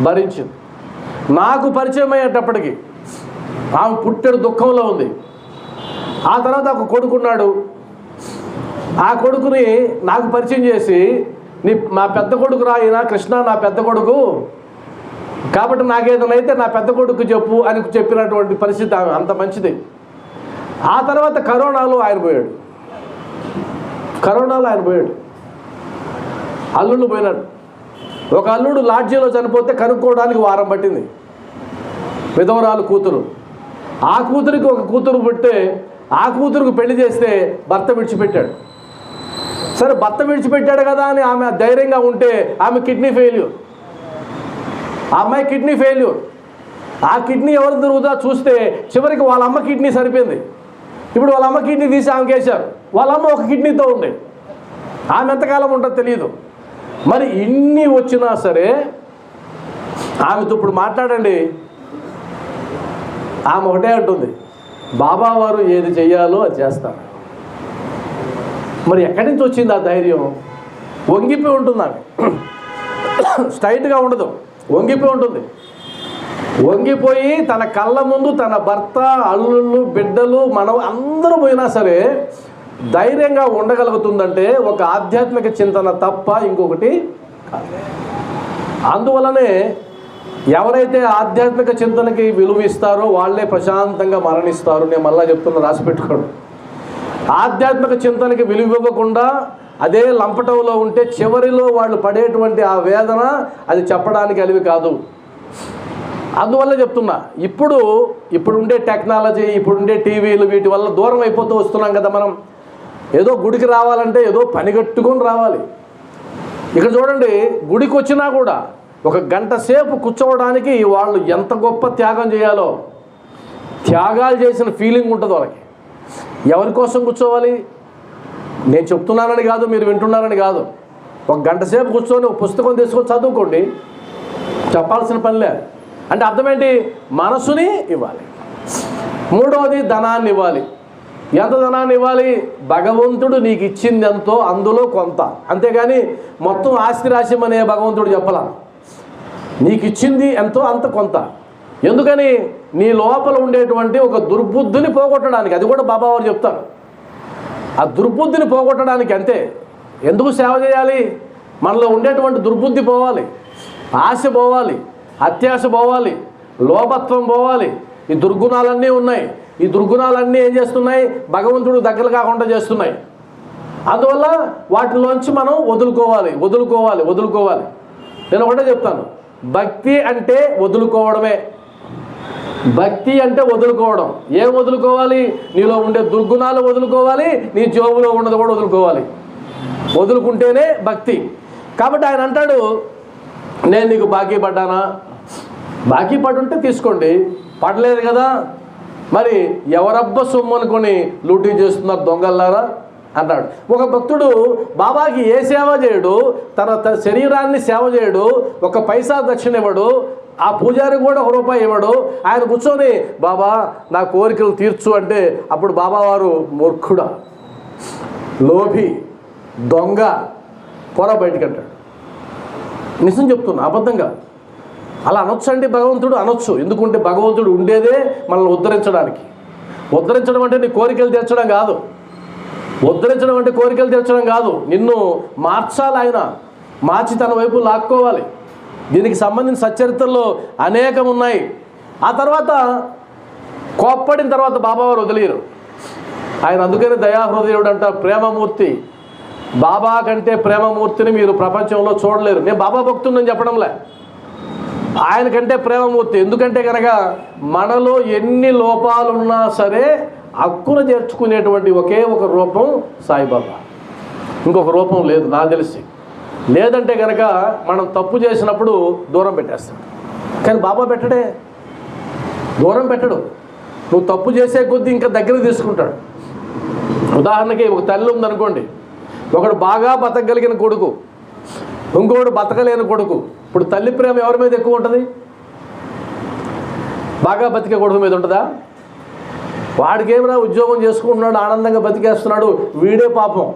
భరించింది. నాకు పరిచయం అయ్యేటప్పటికి ఆమె పుట్టెడు దుఃఖంలో ఉంది. ఆ తర్వాత ఒక కొడుకున్నాడు. ఆ కొడుకుని నాకు పరిచయం చేసి, మా పెద్ద కొడుకు రాయినా కృష్ణ, నా పెద్ద కొడుకు కాబట్టి నాకేదైతే నా పెద్ద కొడుకు చెప్పు అని చెప్పినటువంటి పరిస్థితి ఆమె. అంత మంచిది. ఆ తర్వాత కరోనాలో ఆయన పోయాడు. అల్లుళ్ళు పోయినాడు. ఒక అల్లుడు లాడ్జీలో చనిపోతే కనుక్కోవడానికి వారం పట్టింది. విధవరాలు కూతురు. ఆ కూతురికి ఒక కూతురు పుట్టే, ఆ కూతురుకు పెళ్లి చేస్తే భర్త విడిచిపెట్టాడు. సరే, భర్త విడిచిపెట్టాడు కదా అని ఆమె ధైర్యంగా ఉంటే ఆమె కిడ్నీ ఫెయిల్యూర్. ఆ అమ్మాయి కిడ్నీ ఫెయిల్యూర్. ఆ కిడ్నీ ఎవరు తిరుగుతా చూస్తే చివరికి వాళ్ళ అమ్మ కిడ్నీ సరిపోయింది. ఇప్పుడు వాళ్ళ అమ్మ కిడ్నీ తీసి ఆమెకి వేశారు. వాళ్ళ అమ్మ ఒక కిడ్నీతో ఉంది. ఆమె ఎంతకాలం ఉంటుందో తెలియదు. మరి ఇన్ని వచ్చినా సరే ఆమెతో ఇప్పుడు మాట్లాడండి, ఆమె ఒకటే అంటుంది, బాబా వారు ఏది చెయ్యాలో అది చేస్తారు. మరి ఎక్కడి నుంచి వచ్చింది ఆ ధైర్యం? వంగిపోయి ఉంటుంది ఆమె. స్ట్రైట్గా ఉండదు, వంగిపోయి ఉంటుంది. వంగిపోయి తన కళ్ళ ముందు తన భర్త, అల్లుళ్ళు, బిడ్డలు, అందరూ పోయినా సరే ధైర్యంగా ఉండగలుగుతుందంటే ఒక ఆధ్యాత్మిక చింతన తప్ప ఇంకొకటి కాదు. అందువలనే ఎవరైతే ఆధ్యాత్మిక చింతనకి విలువ ఇస్తారో వాళ్ళే ప్రశాంతంగా మరణిస్తారు. నేను మళ్ళీ చెప్తున్నా, రాసి పెట్టుకోండి. ఆధ్యాత్మిక చింతనకి విలువ ఇవ్వకుండా అదే లంపటంలో ఉంటే చివరిలో వాళ్ళు పడేటువంటి ఆ వేదన అది చెప్పడానికి అలివి కాదు. అందువల్ల చెప్తున్నా, ఇప్పుడు ఉండే టెక్నాలజీ, ఇప్పుడుండే టీవీలు, వీటి వల్ల దూరం అయిపోతూ వస్తున్నాం కదా. మనం ఏదో గుడికి రావాలంటే ఏదో పని కట్టుకొని రావాలి. ఇక్కడ చూడండి, గుడికి వచ్చినా కూడా 1 గంట సేపు కూర్చోవడానికి వాళ్ళు ఎంత గొప్ప త్యాగం చేయాలో, త్యాగాలు చేసిన ఫీలింగ్ ఉంటుంది వాళ్ళకి. ఎవరి కోసం కూర్చోవాలి? నేను చెప్తున్నానని కాదు, మీరు వింటున్నారని కాదు. 1 గంట సేపు కూర్చొని ఒక పుస్తకం తీసుకొని చదువుకోండి, చెప్పాల్సిన పనిలే. అంటే అర్థం ఏంటి? మనసుని ఇవ్వాలి. మూడవది ధనాన్ని ఇవ్వాలి. ఎంత ధనాన్ని ఇవ్వాలి? భగవంతుడు నీకు ఇచ్చింది ఎంతో అందులో కొంత, అంతేగాని మొత్తం ఆస్తి రాశిమనే భగవంతుడు చెప్పలా. నీకు ఇచ్చింది ఎంతో అంత కొంత. ఎందుకని? నీ లోపల ఉండేటువంటి ఒక దుర్బుద్ధిని పోగొట్టడానికి. అది కూడా బాబా వారు చెప్తారు. ఆ దుర్బుద్ధిని పోగొట్టడానికి. అంతే. ఎందుకు సేవ చేయాలి? మనలో ఉండేటువంటి దుర్బుద్ధి పోవాలి, ఆశ పోవాలి, అత్యాశ పోవాలి, లోభత్వం పోవాలి. ఈ దుర్గుణాలన్నీ ఉన్నాయి. ఈ దుర్గుణాలన్నీ ఏం చేస్తున్నాయి? భగవంతుడు దగ్గర కాకుండా చేస్తున్నాయి. అందువల్ల వాటిలోంచి మనం వదులుకోవాలి. నేను ఒకటే చెప్తాను, భక్తి అంటే వదులుకోవడమే. భక్తి అంటే వదులుకోవడం. ఏం వదులుకోవాలి? నీలో ఉండే దుర్గుణాలు వదులుకోవాలి, నీ జోబులో ఉన్నది కూడా వదులుకోవాలి. వదులుకుంటేనే భక్తి. కాబట్టి ఆయన అంటాడు, నేను నీకు బాకీ పడ్డానా? బాకీ పడుంటే తీసుకోండి, పడలేదు కదా, మరి ఎవరబ్బ సొమ్ము అనుకొని లూటీ చేస్తున్నారు దొంగల్లారా అన్నాడు. ఒక భక్తుడు బాబాకి ఏ సేవ చేయడు, తన శరీరాన్ని సేవ చేయడు, 1 పైసా దక్షిణ ఇవ్వడు, ఆ పూజారి కూడా 1 రూపాయి ఇవ్వడు. ఆయన కూర్చొని బాబా నా కోరికలు తీర్చు అంటే అప్పుడు బాబా వారు మూర్ఖుడా, లోభి, దొంగ, పొర బయటికి అంటాడు. నిజం చెప్తున్నా, అబద్ధంగా. అలా అనొచ్చండి భగవంతుడు? అనొచ్చు. ఎందుకంటే భగవంతుడు ఉండేదే మనల్ని ఉద్ధరించడానికి. ఉద్ధరించడం అంటే నీ కోరికలు తీర్చడం కాదు. ఉద్ధరించడం అంటే కోరికలు తీర్చడం కాదు. నిన్ను మార్చాలి ఆయన, మార్చి తన వైపు లాక్కోవాలి. దీనికి సంబంధించిన సచ్చరిత్రలో అనేకం ఉన్నాయి. ఆ తర్వాత కోప్పడిన తర్వాత బాబావారు వదిలేరు. ఆయన అందుకని దయాహృదయుడు అంట, ప్రేమమూర్తి. బాబా కంటే ప్రేమమూర్తిని మీరు ప్రపంచంలో చూడలేరు. నేను బాబా భక్తుని చెప్పడంలే, ఆయన కంటే ప్రేమమూర్తి. ఎందుకంటే కనుక మనలో ఎన్ని లోపాలున్నా సరే హక్కును చేర్చుకునేటువంటి ఒకే ఒక రూపం సాయిబాబా. ఇంకొక రూపం లేదు నాకు తెలిసి. లేదంటే కనుక మనం తప్పు చేసినప్పుడు దూరం పెట్టేస్తాడు. కానీ బాబా పెట్టడే, దూరం పెట్టడు. నువ్వు తప్పు చేసే కొద్దీ ఇంకా దగ్గర తీసుకుంటాడు. ఉదాహరణకి ఒక తల్లి ఉందనుకోండి, ఒకడు బాగా బతకగలిగిన కొడుకు, ఇంకోడు బతకలేని కొడుకు. ఇప్పుడు తల్లి ప్రేమ ఎవరి మీద ఎక్కువ ఉంటుంది? బాగా బతికే కొడుకు మీద ఉంటుందా? వాడికి ఏమైనా ఉద్యోగం చేసుకుంటున్నాడు, ఆనందంగా బతికేస్తున్నాడు, వీడే పాపం.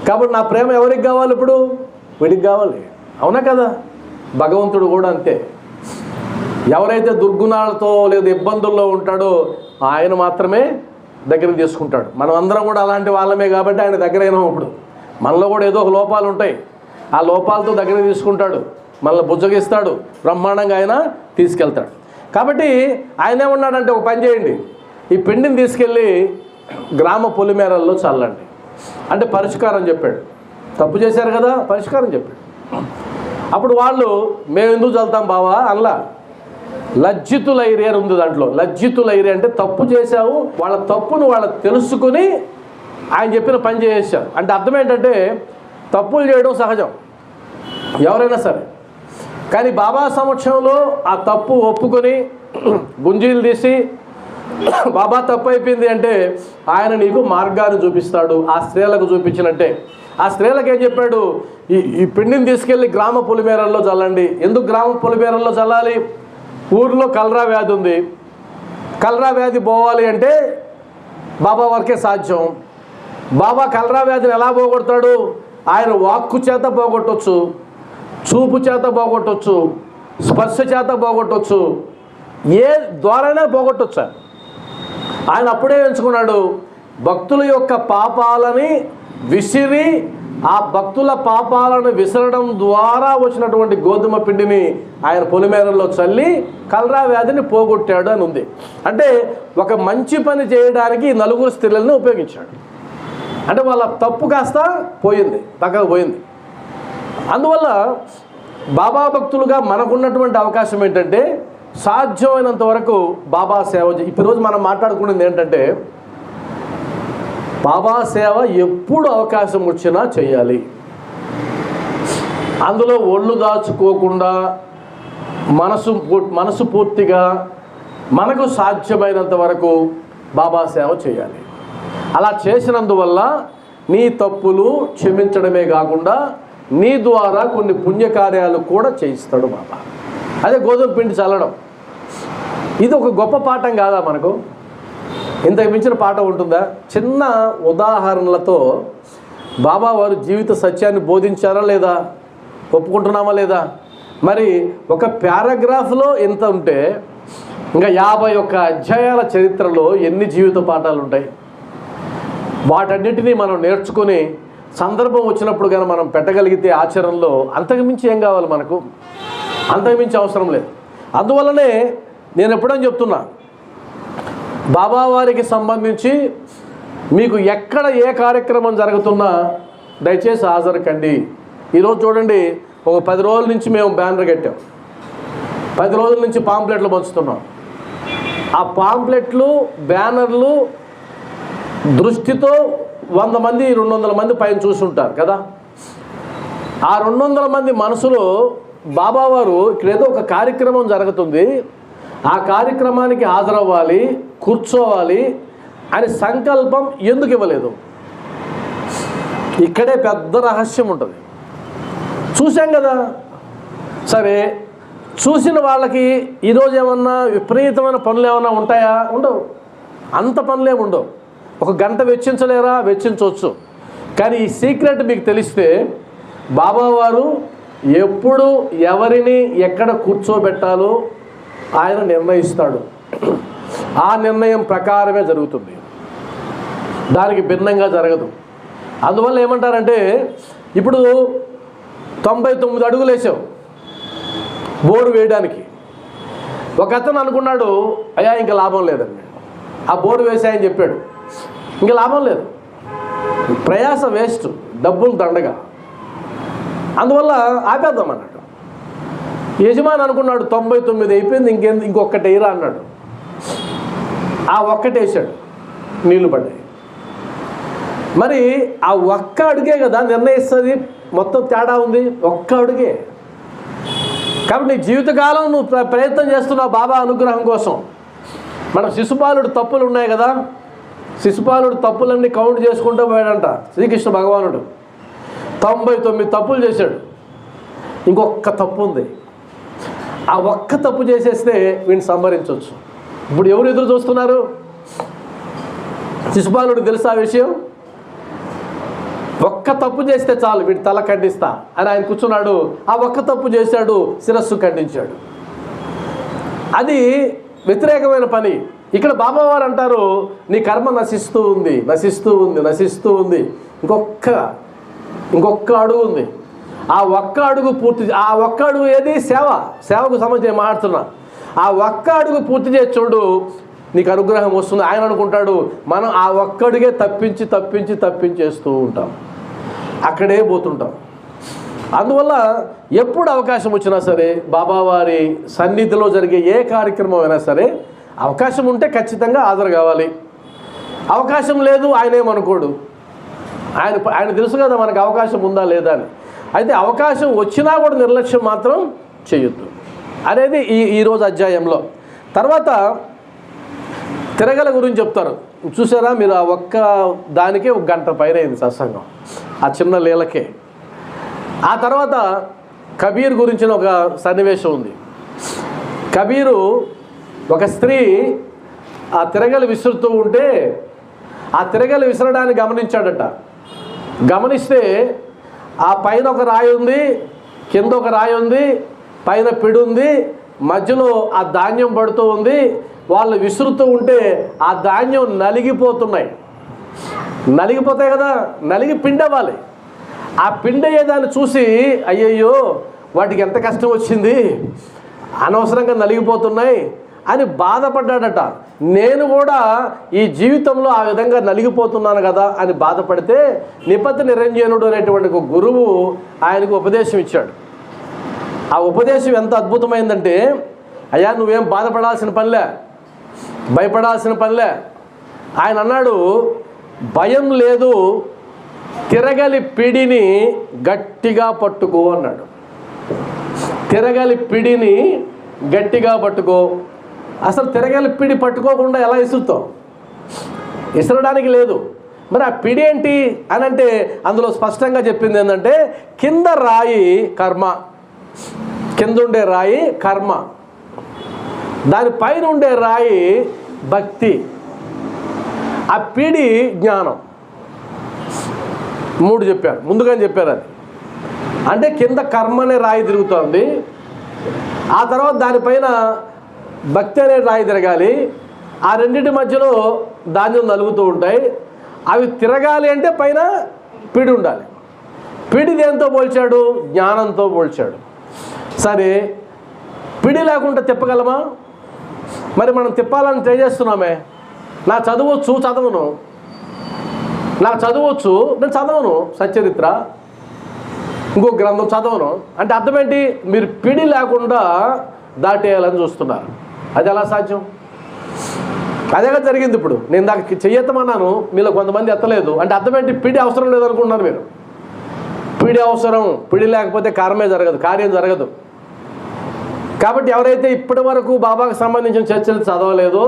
కాబట్టి నా ప్రేమ ఎవరికి కావాలి? ఇప్పుడు వీడికి కావాలి. అవునా కదా? భగవంతుడు కూడా అంతే. ఎవరైతే దుర్గుణాలతో లేదా ఇబ్బందుల్లో ఉంటాడో ఆయన మాత్రమే దగ్గర తీసుకుంటాడు. మనం అందరం కూడా అలాంటి వాళ్ళమే కాబట్టి ఆయన దగ్గర అయినాం. ఇప్పుడు మనలో కూడా ఏదో ఒక లోపాలు ఉంటాయి, ఆ లోపాలతో దగ్గర తీసుకుంటాడు, మనల్ని బుజ్జగిస్తాడు, బ్రహ్మాండంగా ఆయన తీసుకెళ్తాడు. కాబట్టి ఆయన ఏమన్నాడంటే, ఒక పని చేయండి, ఈ పిండిని తీసుకెళ్ళి గ్రామ పొలిమేరల్లో చల్లండి అంటే పరిష్కారం చెప్పాడు. తప్పు చేశారు కదా, పరిష్కారం చెప్పాడు. అప్పుడు వాళ్ళు, మేము ఎందుకు చల్లుతాం బావా అలా, లజ్జితులైరి అని ఉంది దాంట్లో. లజ్జితులైరి అంటే తప్పు చేశావు, వాళ్ళ తప్పును వాళ్ళకి తెలుసుకుని ఆయన చెప్పిన పని చేసేసారు. అంటే అర్థం ఏంటంటే తప్పులు చేయడం సహజం ఎవరైనా సరే, కానీ బాబా సమక్షంలో ఆ తప్పు ఒప్పుకొని గుంజీలు తీసి బాబా తప్పు అయిపోయింది అంటే ఆయన నీకు మార్గాన్ని చూపిస్తాడు. ఆ స్త్రీలకు చూపించినట్టే. ఆ స్త్రీలకు ఏం చెప్పాడు? ఈ పిండిని తీసుకెళ్ళి గ్రామ పొలిమేరల్లో చల్లండి. ఎందుకు గ్రామ పొలిమేరల్లో చల్లాలి? ఊర్లో కలరా వ్యాధి ఉంది, కలరా వ్యాధి పోవాలి అంటే బాబా వరకే సాధ్యం. బాబా కలరా వ్యాధిని ఎలా పోగొడతాడు? ఆయన వాక్కు చేత పోగొట్టవచ్చు, చూపు చేత పోగొట్టవచ్చు, స్పర్శ చేత పోగొట్టవచ్చు, ఏ ద్వారానే పోగొట్టవచ్చు. ఆయన అప్పుడే ఎంచుకున్నాడు, భక్తుల యొక్క పాపాలని విసిరి ఆ భక్తుల పాపాలను విసరడం ద్వారా వచ్చినటువంటి గోధుమ పిండిని ఆయన పొలిమేరల్లో చల్లి కలరా వ్యాధిని పోగొట్టాడు అని ఉంది. అంటే ఒక మంచి పని చేయడానికి నలుగురు స్త్రీలను ఉపయోగించాడు. అంటే వాళ్ళ తప్పు కాస్త పోయింది, పక్కకు పోయింది. అందువల్ల బాబా భక్తులుగా మనకున్నటువంటి అవకాశం ఏంటంటే సాధ్యమైనంత వరకు బాబా సేవ. ఈరోజు మనం మాట్లాడుకునేది ఏంటంటే బాబా సేవ ఎప్పుడు అవకాశం వచ్చినా చేయాలి. అందులో ఒళ్ళు దాచుకోకుండా మనసు పూర్తిగా మనకు సాధ్యమైనంత వరకు బాబా సేవ చేయాలి. అలా చేసినందువల్ల నీ తప్పులు క్షమించడమే కాకుండా నీ ద్వారా కొన్ని పుణ్యకార్యాలు కూడా చేయిస్తాడు బాబా. అదే గోధుమ పిండి చల్లడం. ఇది ఒక గొప్ప పాఠం కాదా మనకు? ఇంతకు మించిన పాఠం ఉంటుందా? చిన్న ఉదాహరణలతో బాబా వారు జీవిత సత్యాన్ని బోధించారా లేదా? ఒప్పుకుంటున్నామా లేదా? మరి ఒక పారాగ్రాఫ్లో ఎంత ఉంటే ఇంకా 51 అధ్యాయాల చరిత్రలో ఎన్ని జీవిత పాఠాలు ఉంటాయి? వాటన్నిటినీ మనం నేర్చుకుని సందర్భం వచ్చినప్పుడు కానీ మనం పెట్టగలిగితే ఆచరణలో అంతకుమించి ఏం కావాలి మనకు? అంతకుమించి అవసరం లేదు. అందువల్లనే నేను ఎప్పుడని చెప్తున్నా, బాబా వారికి సంబంధించి మీకు ఎక్కడ ఏ కార్యక్రమం జరుగుతున్నా దయచేసి హాజరు కండి. ఈరోజు చూడండి, ఒక 10 రోజుల నుంచి మేము బ్యానర్ కట్టాం, 10 రోజుల నుంచి పాంప్లెట్లు పంచుతున్నాం. ఆ పాంప్లెట్లు బ్యానర్లు దృష్టితో 100 మంది 200 మంది పైన చూసుంటారు కదా. ఆ 200 మంది మనసులో బాబావారు ఇక్కడ ఏదో ఒక కార్యక్రమం జరుగుతుంది, ఆ కార్యక్రమానికి హాజరవ్వాలి, కూర్చోవాలి అని సంకల్పం ఎందుకు ఇవ్వలేదు? ఇక్కడే పెద్ద రహస్యం ఉంటుంది. చూసాం కదా. సరే, చూసిన వాళ్ళకి ఈరోజు ఏమన్నా విపరీతమైన పనులు ఏమన్నా ఉంటాయా? ఉండవు. అంత పనులేమి ఉండవు. ఒక గంట వెచ్చించలేరా? వెచ్చించవచ్చు. కానీ ఈ సీక్రెట్ మీకు తెలిస్తే బాబావారు ఎప్పుడు ఎవరిని ఎక్కడ కూర్చోబెట్టాలో ఆయన నిర్ణయిస్తాడు. ఆ నిర్ణయం ప్రకారమే జరుగుతుంది, దానికి భిన్నంగా జరగదు. అందువల్ల ఏమంటారంటే, ఇప్పుడు 99 అడుగులు వేసావు బోరు వేయడానికి. ఒక అతను అనుకున్నాడు, అయ్యా ఇంకా లాభం లేదండి, ఆ బోరు వేసాయని చెప్పాడు. ఇంక లాభం లేదు, ప్రయాస వేస్ట్, డబ్బులు దండగా. అందువల్ల ఆపేద్దాం అన్నాడు. యజమాని అనుకున్నాడు 99 అయిపోయింది, ఇంకొకటి వేయరా అన్నాడు. ఆ ఒక్కటేసాడు, నీళ్లు పడ్డాయి. మరి ఆ ఒక్క అడుగే కదా నిర్ణయిస్తుంది, మొత్తం తేడా ఉంది, ఒక్క అడుగే. కాబట్టి నీ జీవితకాలం నువ్వు ప్రయత్నం చేస్తున్నావు బాబా అనుగ్రహం కోసం. మన శిశుపాలుడు తప్పులు ఉన్నాయి కదా, శిశుపాలుడు తప్పులన్నీ కౌంట్ చేసుకుంటూ పోయాడంట శ్రీకృష్ణ భగవానుడు. 99 తప్పులు చేశాడు, ఇంకొక తప్పు ఉంది. ఆ ఒక్క తప్పు చేసేస్తే వీడిని సంహరించవచ్చు. ఇప్పుడు ఎవరు ఎదురు చూస్తున్నారు? శిశుపాలుడు తెలుసా ఆ విషయం? ఒక్క తప్పు చేస్తే చాలు, వీడి తల ఖండిస్తా అని ఆయన కూర్చున్నాడు. ఆ ఒక్క తప్పు చేశాడు, శిరస్సు ఖండించాడు. అది వ్యతిరేకమైన పని. ఇక్కడ బాబావారు అంటారు, నీ కర్మ నశిస్తూ ఉంది, నశిస్తూ ఉంది, నశిస్తూ ఉంది, ఇంకొక అడుగు ఉంది. ఆ ఒక్క అడుగు పూర్తి, ఆ ఒక్క అడుగు ఏది? సేవకు సంబంధించి మాట్లాడుతున్నా. ఆ ఒక్క అడుగు పూర్తి చేసి చూడు, నీకు అనుగ్రహం వస్తుంది. ఆయన అనుకుంటాడు, మనం ఆ ఒక్కడుగే తప్పించేస్తూ ఉంటాం, అక్కడే పోతుంటాం. అందువల్ల ఎప్పుడు అవకాశం వచ్చినా సరే బాబావారి సన్నిధిలో జరిగే ఏ కార్యక్రమం అయినా సరే అవకాశం ఉంటే ఖచ్చితంగా హాజరు కావాలి. అవకాశం లేదు ఆయన ఏమనుకోడు, ఆయన తెలుసు కదా మనకు అవకాశం ఉందా లేదా అని. అయితే అవకాశం వచ్చినా కూడా నిర్లక్ష్యం మాత్రం చేయొద్దు అనేది ఈరోజు అధ్యాయంలో. తర్వాత తిరగల గురించి చెప్తారు. చూసారా మీరు? ఆ ఒక్క దానికే 1 గంట పైన అయింది సత్సంగం, ఆ చిన్న లీలకే. ఆ తర్వాత కబీర్ గురించిన ఒక సన్నివేశం ఉంది. కబీరు, ఒక స్త్రీ ఆ తిరగలు విసురుతూ ఉంటే ఆ తిరగలు విసరడాన్ని గమనించాడట. గమనిస్తే ఆ పైన ఒక రాయి ఉంది, కింద ఒక రాయి ఉంది, పైన పిడి ఉంది, మధ్యలో ఆ ధాన్యం పడుతూ ఉంది. వాళ్ళు విసురుతూ ఉంటే ఆ ధాన్యం నలిగిపోతాయి కదా, నలిగి పిండవాలి. ఆ పిండయ్యేదాన్ని చూసి అయ్యయ్యో వాటికి ఎంత కష్టం వచ్చింది, అనవసరంగా నలిగిపోతున్నాయి అని బాధపడ్డాడట. నేను కూడా ఈ జీవితంలో ఆ విధంగా నలిగిపోతున్నాను కదా అని బాధపడితే నిపతి నిరంజనుడు అనేటువంటి ఒక గురువు ఆయనకు ఉపదేశం ఇచ్చాడు. ఆ ఉపదేశం ఎంత అద్భుతమైందంటే, అయ్యా నువ్వేం బాధపడాల్సిన పనిలే, భయపడాల్సిన పనిలే. ఆయన అన్నాడు, భయం లేదు, తిరగలి పిడిని గట్టిగా పట్టుకో అన్నాడు. తిరగలి పిడిని గట్టిగా పట్టుకో. అసలు తిరగలి పిడి పట్టుకోకుండా ఎలా ఇసురుతావు? ఇసరడానికి లేదు. మరి ఆ పిడి ఏంటి అని అంటే అందులో స్పష్టంగా చెప్పింది ఏంటంటే, కింద రాయి కర్మ, కింద ఉండే రాయి కర్మ, దానిపైన ఉండే రాయి భక్తి, ఆ పిడి జ్ఞానం. 3 చెప్పారు, ముందుగానే చెప్పారు. అది అంటే కింద కర్మ అనే రాయి తిరుగుతోంది, ఆ తర్వాత దానిపైన భక్తి అనే రాయి తిరగాలి, ఆ రెండింటి మధ్యలో ధాన్యం నలుగుతూ ఉంటాయి. అవి తిరగాలి అంటే పైన పిడి ఉండాలి. పిడి దేంతో పోల్చాడు? జ్ఞానంతో పోల్చాడు. సరే, పిడి లేకుండా తిప్పగలమా? మరి మనం తిప్పాలని ట్రై చేస్తున్నామే. నా చదవచ్చు, చదవను, నాకు చదవచ్చు, నేను చదవను, సచ్చరిత్ర ఇంకో గ్రంథం చదవను అంటే అర్థం ఏంటి? మీరు పిడి లేకుండా దాటేయాలని చూస్తున్నారు. అది ఎలా సాధ్యం? అదేగా జరిగింది. ఇప్పుడు నేను దానికి చెయ్యెత్తమన్నాను, మీలో కొంతమంది ఎత్తలేదు అంటే అర్థం ఏంటి? పిడి అవసరం లేదనుకుంటున్నారు మీరు. పిడి అవసరం, పిడి లేకపోతే కార్యం జరగదు. కాబట్టి ఎవరైతే ఇప్పటి వరకు బాబాకు సంబంధించిన చర్చలు చదవలేదో,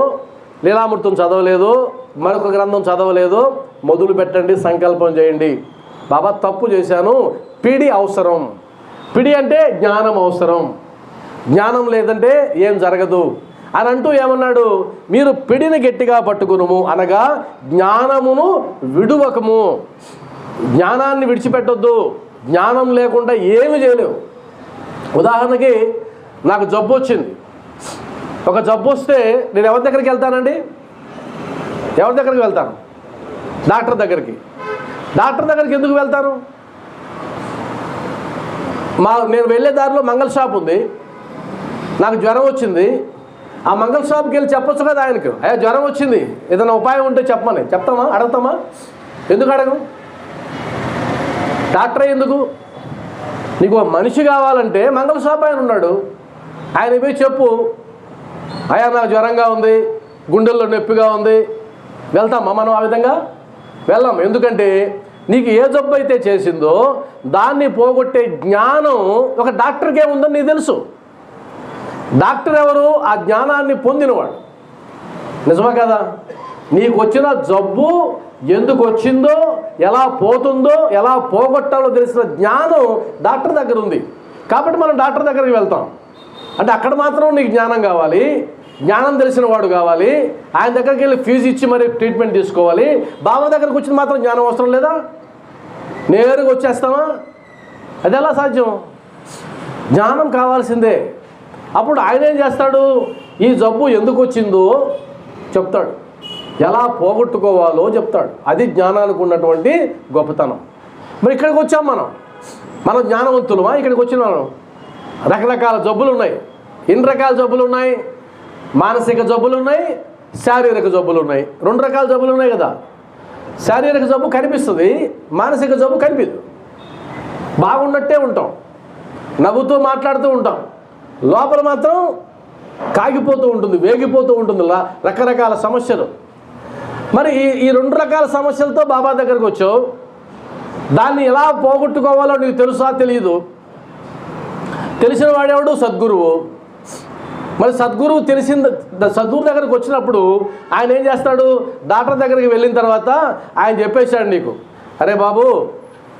లీలామృతం చదవలేదు, మరొక గ్రంథం చదవలేదు, మొదలు పెట్టండి, సంకల్పం చేయండి. బాబా తప్పు చేశాను, పిడి అవసరం. పిడి అంటే జ్ఞానం అవసరం, జ్ఞానం లేదంటే ఏం జరగదు అని అంటూ ఏమన్నాడు? మీరు పిడిని గట్టిగా పట్టుకునుము అనగా జ్ఞానమును విడువకము. జ్ఞానాన్ని విడిచిపెట్టొద్దు. జ్ఞానం లేకుండా ఏమి చేయలేవు. ఉదాహరణకి నాకు జబ్బు వచ్చింది. ఒక జబ్బు వస్తే నేను ఎవరి దగ్గరికి వెళ్తానండి? ఎవరి దగ్గరికి వెళ్తాను? డాక్టర్ దగ్గరికి. డాక్టర్ దగ్గరికి ఎందుకు వెళ్తాను? నేను వెళ్ళే దారిలో మంగళ షాప్ ఉంది, నాకు జ్వరం వచ్చింది, ఆ మంగళ షాప్కి వెళ్ళి చెప్పొచ్చు కదా ఆయనకు, అయ్యా జ్వరం వచ్చింది, ఏదైనా ఉపాయం ఉంటే చెప్పమని. చెప్తామా? అడుగుతామా? ఎందుకు అడగం? డాక్టర్ ఎందుకు? నీకు మనిషి కావాలంటే మంగళ షాప్ ఆయన ఉన్నాడు, ఆయన పోయి చెప్పు, అయ్యా నాకు జ్వరంగా ఉంది, గుండెల్లో నొప్పిగా ఉంది. వెళ్తామా మనం? ఆ విధంగా వెళ్ళాం. ఎందుకంటే నీకు ఏ జబ్బు అయితే చేసిందో దాన్ని పోగొట్టే జ్ఞానం ఒక డాక్టర్కి ఏముందని నీకు తెలుసు. డాక్టర్ ఎవరు? ఆ జ్ఞానాన్ని పొందినవాడు. నిజమా కదా? నీకు వచ్చిన జబ్బు ఎందుకు వచ్చిందో, ఎలా పోతుందో, ఎలా పోగొట్టాలో తెలిసిన జ్ఞానం డాక్టర్ దగ్గర ఉంది. కాబట్టి మనం డాక్టర్ దగ్గరికి వెళ్తాం. అంటే అక్కడ మాత్రం నీకు జ్ఞానం కావాలి, జ్ఞానం తెలిసిన వాడు కావాలి, ఆయన దగ్గరికి వెళ్ళి ఫీజు ఇచ్చి మరి ట్రీట్మెంట్ తీసుకోవాలి. బాబా దగ్గరకు వచ్చిన మాత్రం జ్ఞానం అవసరం లేదా? నేరుగా వచ్చేస్తామా? అది ఎలా సాధ్యం? జ్ఞానం కావాల్సిందే. అప్పుడు ఆయన ఏం చేస్తాడు? ఈ జబ్బు ఎందుకు వచ్చిందో చెప్తాడు, ఎలా పోగొట్టుకోవాలో చెప్తాడు. అది జ్ఞానానికి ఉన్నటువంటి గొప్పతనం. మరి ఇక్కడికి వచ్చాం మనం జ్ఞానవంతులమా? ఇక్కడికి వచ్చిన మనం రకరకాల జబ్బులు ఉన్నాయి. ఎన్ని రకాల జబ్బులు ఉన్నాయి? మానసిక జబ్బులు ఉన్నాయి, శారీరక జబ్బులు ఉన్నాయి. 2 రకాల జబ్బులు ఉన్నాయి కదా. శారీరక జబ్బు కనిపిస్తుంది, మానసిక జబ్బు కనిపించదు. బాగున్నట్టే ఉంటాం, నవ్వుతూ మాట్లాడుతూ ఉంటాం, లోపల మాత్రం కాగిపోతూ ఉంటుంది, వేగిపోతూ ఉంటుంది రకరకాల సమస్యలు. మరి ఈ 2 రకాల సమస్యలతో బాబా దగ్గరకు వచ్చావు, దాన్ని ఎలా పోగొట్టుకోవాలో నీకు తెలుసా? తెలియదు. తెలిసిన వాడేవాడు? సద్గురువు. మరి సద్గురువు సద్గురు దగ్గరికి వచ్చినప్పుడు ఆయన ఏం చేస్తాడు? డాక్టర్ దగ్గరికి వెళ్ళిన తర్వాత ఆయన చెప్పేశాడు నీకు, అరే బాబు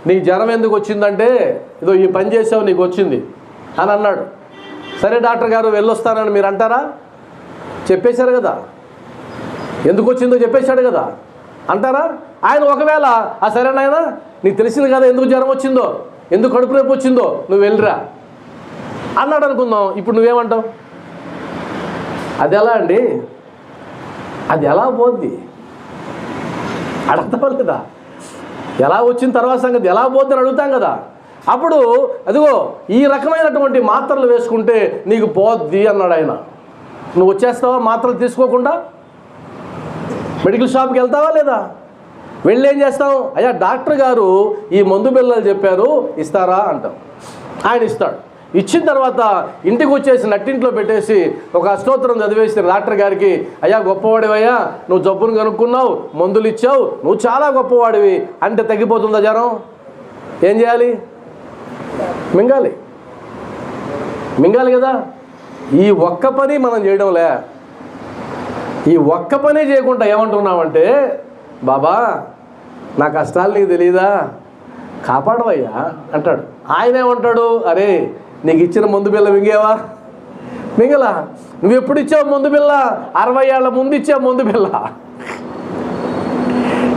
నీ జ్వరం ఎందుకు వచ్చిందంటే ఇదో ఈ పని చేసావు, నీకు వచ్చింది అని అన్నాడు. సరే డాక్టర్ గారు వెళ్ళొస్తానని మీరు అంటారా? చెప్పేశారు కదా, ఎందుకు వచ్చిందో చెప్పేశాడు కదా, అంటారా? ఆయన ఒకవేళ సరే నాయన నీకు తెలిసింది కదా ఎందుకు జ్వరం వచ్చిందో, ఎందుకు కడుపు నొప్పి వచ్చిందో, నువ్వు వెళ్ళిరా అన్నాడు అనుకుందాం. ఇప్పుడు నువ్వేమంటావు? అది ఎలా అండి? అది ఎలా పోద్ది? అడుగుతాం లేదా? ఎలా వచ్చిన తర్వాత సంగతి ఎలా పోద్ది అని అడుగుతాం కదా. అప్పుడు అదిగో ఈ రకమైనటువంటి మాత్రలు వేసుకుంటే నీకు పోద్ది అన్నాడు ఆయన. నువ్వు వచ్చేస్తావా మాత్రలు తీసుకోకుండా? మెడికల్ షాప్కి వెళ్తావా లేదా? వెళ్ళి ఏం చేస్తావు? అయ్యా డాక్టర్ గారు ఈ మందు బిళ్ళలు చెప్పారు, ఇస్తారా అంటాం. ఆయన ఇస్తాడు. ఇచ్చిన తర్వాత ఇంటికి వచ్చేసి నట్టింట్లో పెట్టేసి ఒక అష్టోత్తరం చదివేసి డాక్టర్ గారికి, అయ్యా గొప్పవాడివయ్యా, నువ్వు జబ్బును కనుక్కున్నావు, మందులు ఇచ్చావు, నువ్వు చాలా గొప్పవాడివి అంటే తగ్గిపోతుందా జ్వరం? ఏం చేయాలి? మింగాలి కదా. ఈ ఒక్క పని మనం చేయడంలే. ఈ ఒక్క పని చేయకుండా ఏమంటున్నామంటే, బాబా నా కష్టాలు నీకు తెలియదా, కాపాడవయ్యా అంటాడు. ఆయన ఏమంటాడు? అరే నీకు ఇచ్చిన మందు బిళ్ళ మింగేవా? మింగలా. నువ్వు ఎప్పుడు ఇచ్చావు మందు బిళ్ళ? 60 ఏళ్ల ముందు ఇచ్చావు మందు బిళ్ళ.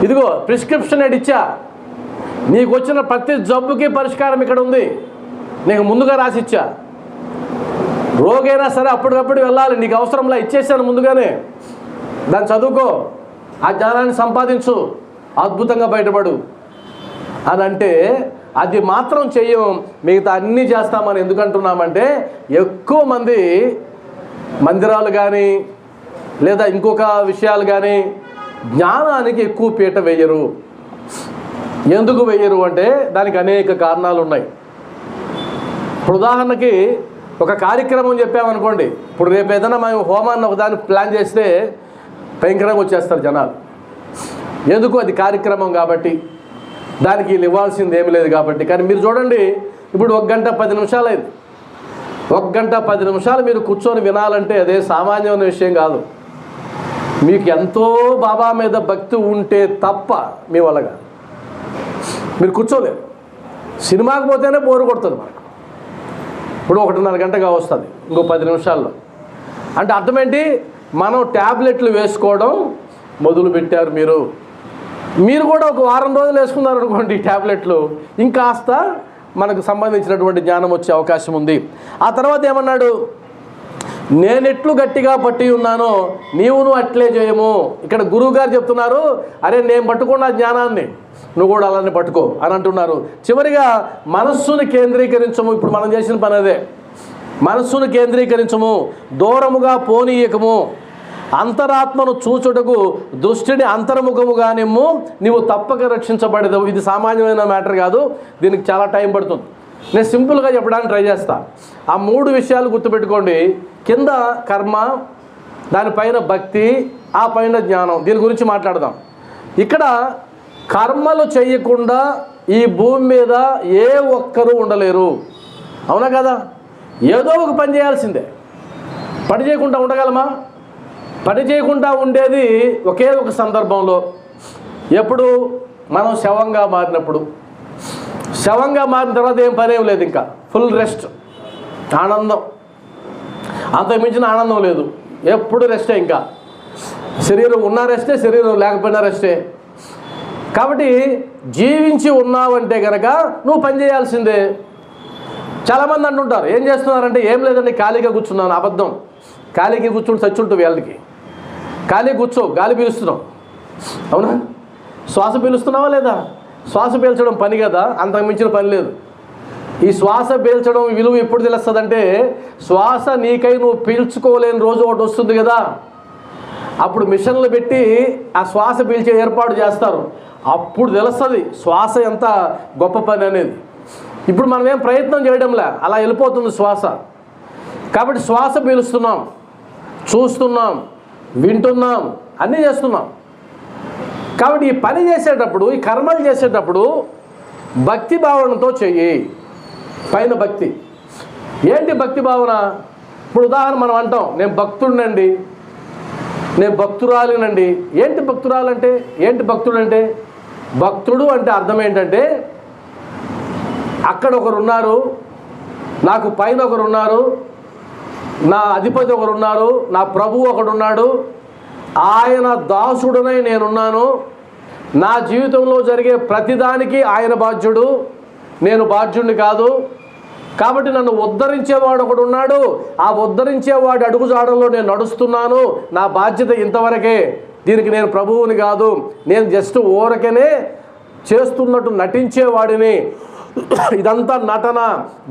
ఇదిగో ప్రిస్క్రిప్షన్ ఇచ్చా, నీకు వచ్చిన ప్రతి జబ్బుకి పరిష్కారం ఇక్కడ ఉంది, నీకు ముందుగా రాసిచ్చా. రోగైనా సరే అప్పటికప్పుడు వెళ్ళాలి, నీకు అవసరంలా ఇచ్చేసాను ముందుగానే. దాన్ని చదువుకో, ఆ జ్ఞానాన్ని సంపాదించు, అద్భుతంగా బయటపడు అని అంటే అది మాత్రం చెయ్యం, మిగతా అన్నీ చేస్తామని ఎందుకంటున్నామంటే ఎక్కువ మంది మందిరాలు కానీ లేదా ఇంకొక విషయాలు కానీ జ్ఞానానికి ఎక్కువ పీట వేయరు. ఎందుకు వేయరు అంటే దానికి అనేక కారణాలు ఉన్నాయి. ఇప్పుడు ఉదాహరణకి ఒక కార్యక్రమం చెప్పామనుకోండి, ఇప్పుడు రేపు ఏదైనా మేము హోమాన్ని ఒకదాన్ని ప్లాన్ చేస్తే భయంకరంగా వచ్చేస్తారు జనాలు. ఎందుకు? అది కార్యక్రమం కాబట్టి, దానికి వీళ్ళు ఇవ్వాల్సింది ఏమి లేదు కాబట్టి. కానీ మీరు చూడండి, ఇప్పుడు 1 గంట 10 నిమిషాలు అయింది. 1 గంట 10 నిమిషాలు మీరు కూర్చొని వినాలంటే అదే సామాన్యమైన విషయం కాదు. మీకు ఎంతో బాబా మీద భక్తి ఉంటే తప్ప మీ వల్లగా మీరు కూర్చోలేరు. సినిమాకి పోతేనే బోరు కొడుతుంది మనకు. ఇప్పుడు 1:30 గంటగా వస్తుంది, ఇంకో 10 నిమిషాల్లో. అంటే అర్థం ఏంటి? మనం ట్యాబ్లెట్లు వేసుకోవడం మొదలుపెట్టారు మీరు కూడా ఒక వారం రోజులు వేసుకున్నారు అనుకోండి ట్యాబ్లెట్లు, ఇంకాస్త మనకు సంబంధించినటువంటి జ్ఞానం వచ్చే అవకాశం ఉంది. ఆ తర్వాత ఏమన్నాడు? నేనెట్లు గట్టిగా పట్టి ఉన్నానో నీవును అట్లే చేయము. ఇక్కడ గురువుగారు చెప్తున్నారు, అరే నేను పట్టుకున్న జ్ఞానాన్ని నువ్వు కూడా అలానే పట్టుకో అని అంటున్నారు. చివరిగా మనస్సుని కేంద్రీకరించము. ఇప్పుడు మనం చేసిన పని అదే. మనస్సును కేంద్రీకరించము, దూరముగా పోనీయకము, అంతరాత్మను చూచుటకు దృష్టిని అంతర్ముఖముగా నిమ్ము, నీవు తప్పక రక్షించబడదు. ఇది సామాన్యమైన మ్యాటర్ కాదు, దీనికి చాలా టైం పడుతుంది. నేను సింపుల్గా చెప్పడానికి ట్రై చేస్తా. ఆ 3 విషయాలు గుర్తుపెట్టుకోండి. కింద కర్మ, దానిపైన భక్తి, ఆ పైన జ్ఞానం. దీని గురించి మాట్లాడదాం. ఇక్కడ కర్మలు చేయకుండా ఈ భూమి మీద ఏ ఒక్కరూ ఉండలేరు, అవునా కదా? ఏదో ఒక పని చేయాల్సిందే. పని చేయకుండా ఉండగలమా? పని చేయకుండా ఉండేది ఒకే ఒక సందర్భంలో, ఎప్పుడు? మనం శవంగా మారినప్పుడు. శవంగా మారిన తర్వాత ఏం పని ఏం లేదు, ఇంకా ఫుల్ రెస్ట్, ఆనందం, అంతకుమించిన ఆనందం లేదు. ఎప్పుడు రెస్టే, ఇంకా శరీరం ఉన్న రెస్టే, శరీరం లేకపోయినా రెస్టే. కాబట్టి జీవించి ఉన్నావంటే కనుక నువ్వు పని చేయాల్సిందే. చాలామంది అంటుంటారు, ఏం చేస్తున్నారంటే, ఏం లేదండి ఖాళీగా కూర్చున్నాను. అబద్ధం. ఖాళీకి కూర్చుని చచ్చుంటుంది వాళ్ళకి. ఖాళీ కూర్చో, గాలి పీలుస్తున్నావు, అవునా? శ్వాస పీలుస్తున్నావా లేదా? శ్వాస పీల్చడం పని కదా, అంతకు మించిన పని లేదు. ఈ శ్వాస పీల్చడం విలువ ఎప్పుడు తెలుస్తుందంటే, శ్వాస నీకై నువ్వు పీల్చుకోలేని రోజు ఒకటి వస్తుంది కదా, అప్పుడు మిషన్లు పెట్టి ఆ శ్వాస పీల్చే ఏర్పాటు చేస్తారు. అప్పుడు తెలుస్తుంది శ్వాస ఎంత గొప్ప పని అనేది. ఇప్పుడు మనం ఏం ప్రయత్నం చేయడంలే, అలా వెళ్ళిపోతుంది శ్వాస. కాబట్టి శ్వాస పీలుస్తున్నాం, చూస్తున్నాం, వింటున్నాం, అన్నీ చేస్తున్నాం. కాబట్టి ఈ పని చేసేటప్పుడు, ఈ కర్మలు చేసేటప్పుడు భక్తి భావనతో చెయ్యి. పైన భక్తి ఏంటి? భక్తి భావన. ఇప్పుడు ఉదాహరణ మనం అంటాం, నేను భక్తుడినండి, నేను భక్తురాలినండి. ఏంటి భక్తురాలంటే? ఏంటి భక్తుడంటే? భక్తుడు అంటే అర్థం ఏంటంటే, అక్కడ ఒకరున్నారు, నాకు పైన ఒకరున్నారు, నా అధిపతి ఒకరున్నారు, నా ప్రభువు ఒకడున్నాడు, ఆయన దాసుడునై నేనున్నాను. నా జీవితంలో జరిగే ప్రతిదానికి ఆయన బాధ్యుడు, నేను బాధ్యుడిని కాదు. కాబట్టి నన్ను ఉద్ధరించేవాడు ఒకడు ఉన్నాడు, ఆ ఉద్ధరించేవాడు అడుగుజాడల్లో నేను నడుస్తున్నాను. నా బాధ్యత ఇంతవరకే, దీనికి నేను ప్రభువుని కాదు, నేను జస్ట్ ఊరకనే చేస్తున్నట్టు నటించేవాడిని. ఇదంతా నటన.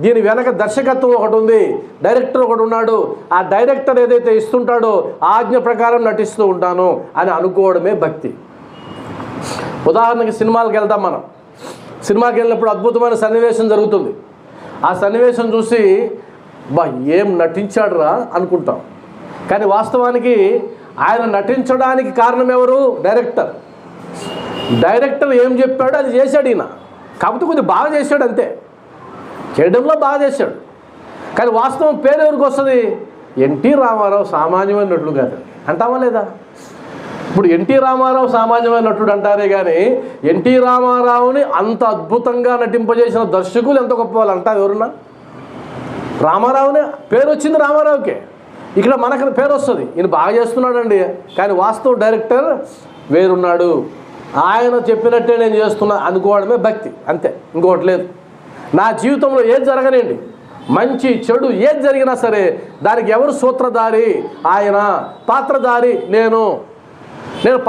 దీని వెనక దర్శకత్వం ఒకటి ఉంది, డైరెక్టర్ ఒకడు ఉన్నాడు. ఆ డైరెక్టర్ ఏదైతే ఇస్తుంటాడో ఆజ్ఞ ప్రకారం నటిస్తూ ఉంటాను అని అనుకోవడమే భక్తి. ఉదాహరణకి సినిమాలకు వెళ్తాం మనం. సినిమాకి వెళ్ళినప్పుడు అద్భుతమైన సన్నివేశం జరుగుతుంది. ఆ సన్నివేశం చూసి బా ఏం నటించాడురా అనుకుంటాం. కానీ వాస్తవానికి ఆయన నటించడానికి కారణం ఎవరు? డైరెక్టర్. డైరెక్టర్ ఏం చెప్పాడో అది చేశాడు ఈయన. కాకపోతే కొద్దిగా బాగా చేశాడు అంతే, చేయడంలో బాగా చేశాడు. కానీ వాస్తవం పేరు ఎవరికి వస్తుంది? ఎన్టీ రామారావు సామాన్యమైన నటుడు కాదు అంటామా లేదా? ఇప్పుడు ఎన్టీ రామారావు సామాన్యమైన నటుడు అంటారే కానీ ఎన్టీ రామారావుని అంత అద్భుతంగా నటింపజేసిన దర్శకులు ఎంత గొప్ప వాళ్ళు అంటారు ఎవరున్నా? రామారావునే పేరు వచ్చింది, రామారావుకే. ఇక్కడ మనకు పేరు వస్తుంది, ఈయన బాగా చేస్తున్నాడండి. కానీ వాస్తవ డైరెక్టర్ వేరున్నాడు, ఆయన చెప్పినట్టే నేను చేస్తున్నా అనుకోవడమే భక్తి, అంతే, ఇంకోటి లేదు. నా జీవితంలో ఏది జరగనండి, మంచి చెడు ఏది జరిగినా సరే దానికి ఎవరు సూత్రధారి? ఆయన. పాత్రధారి నేను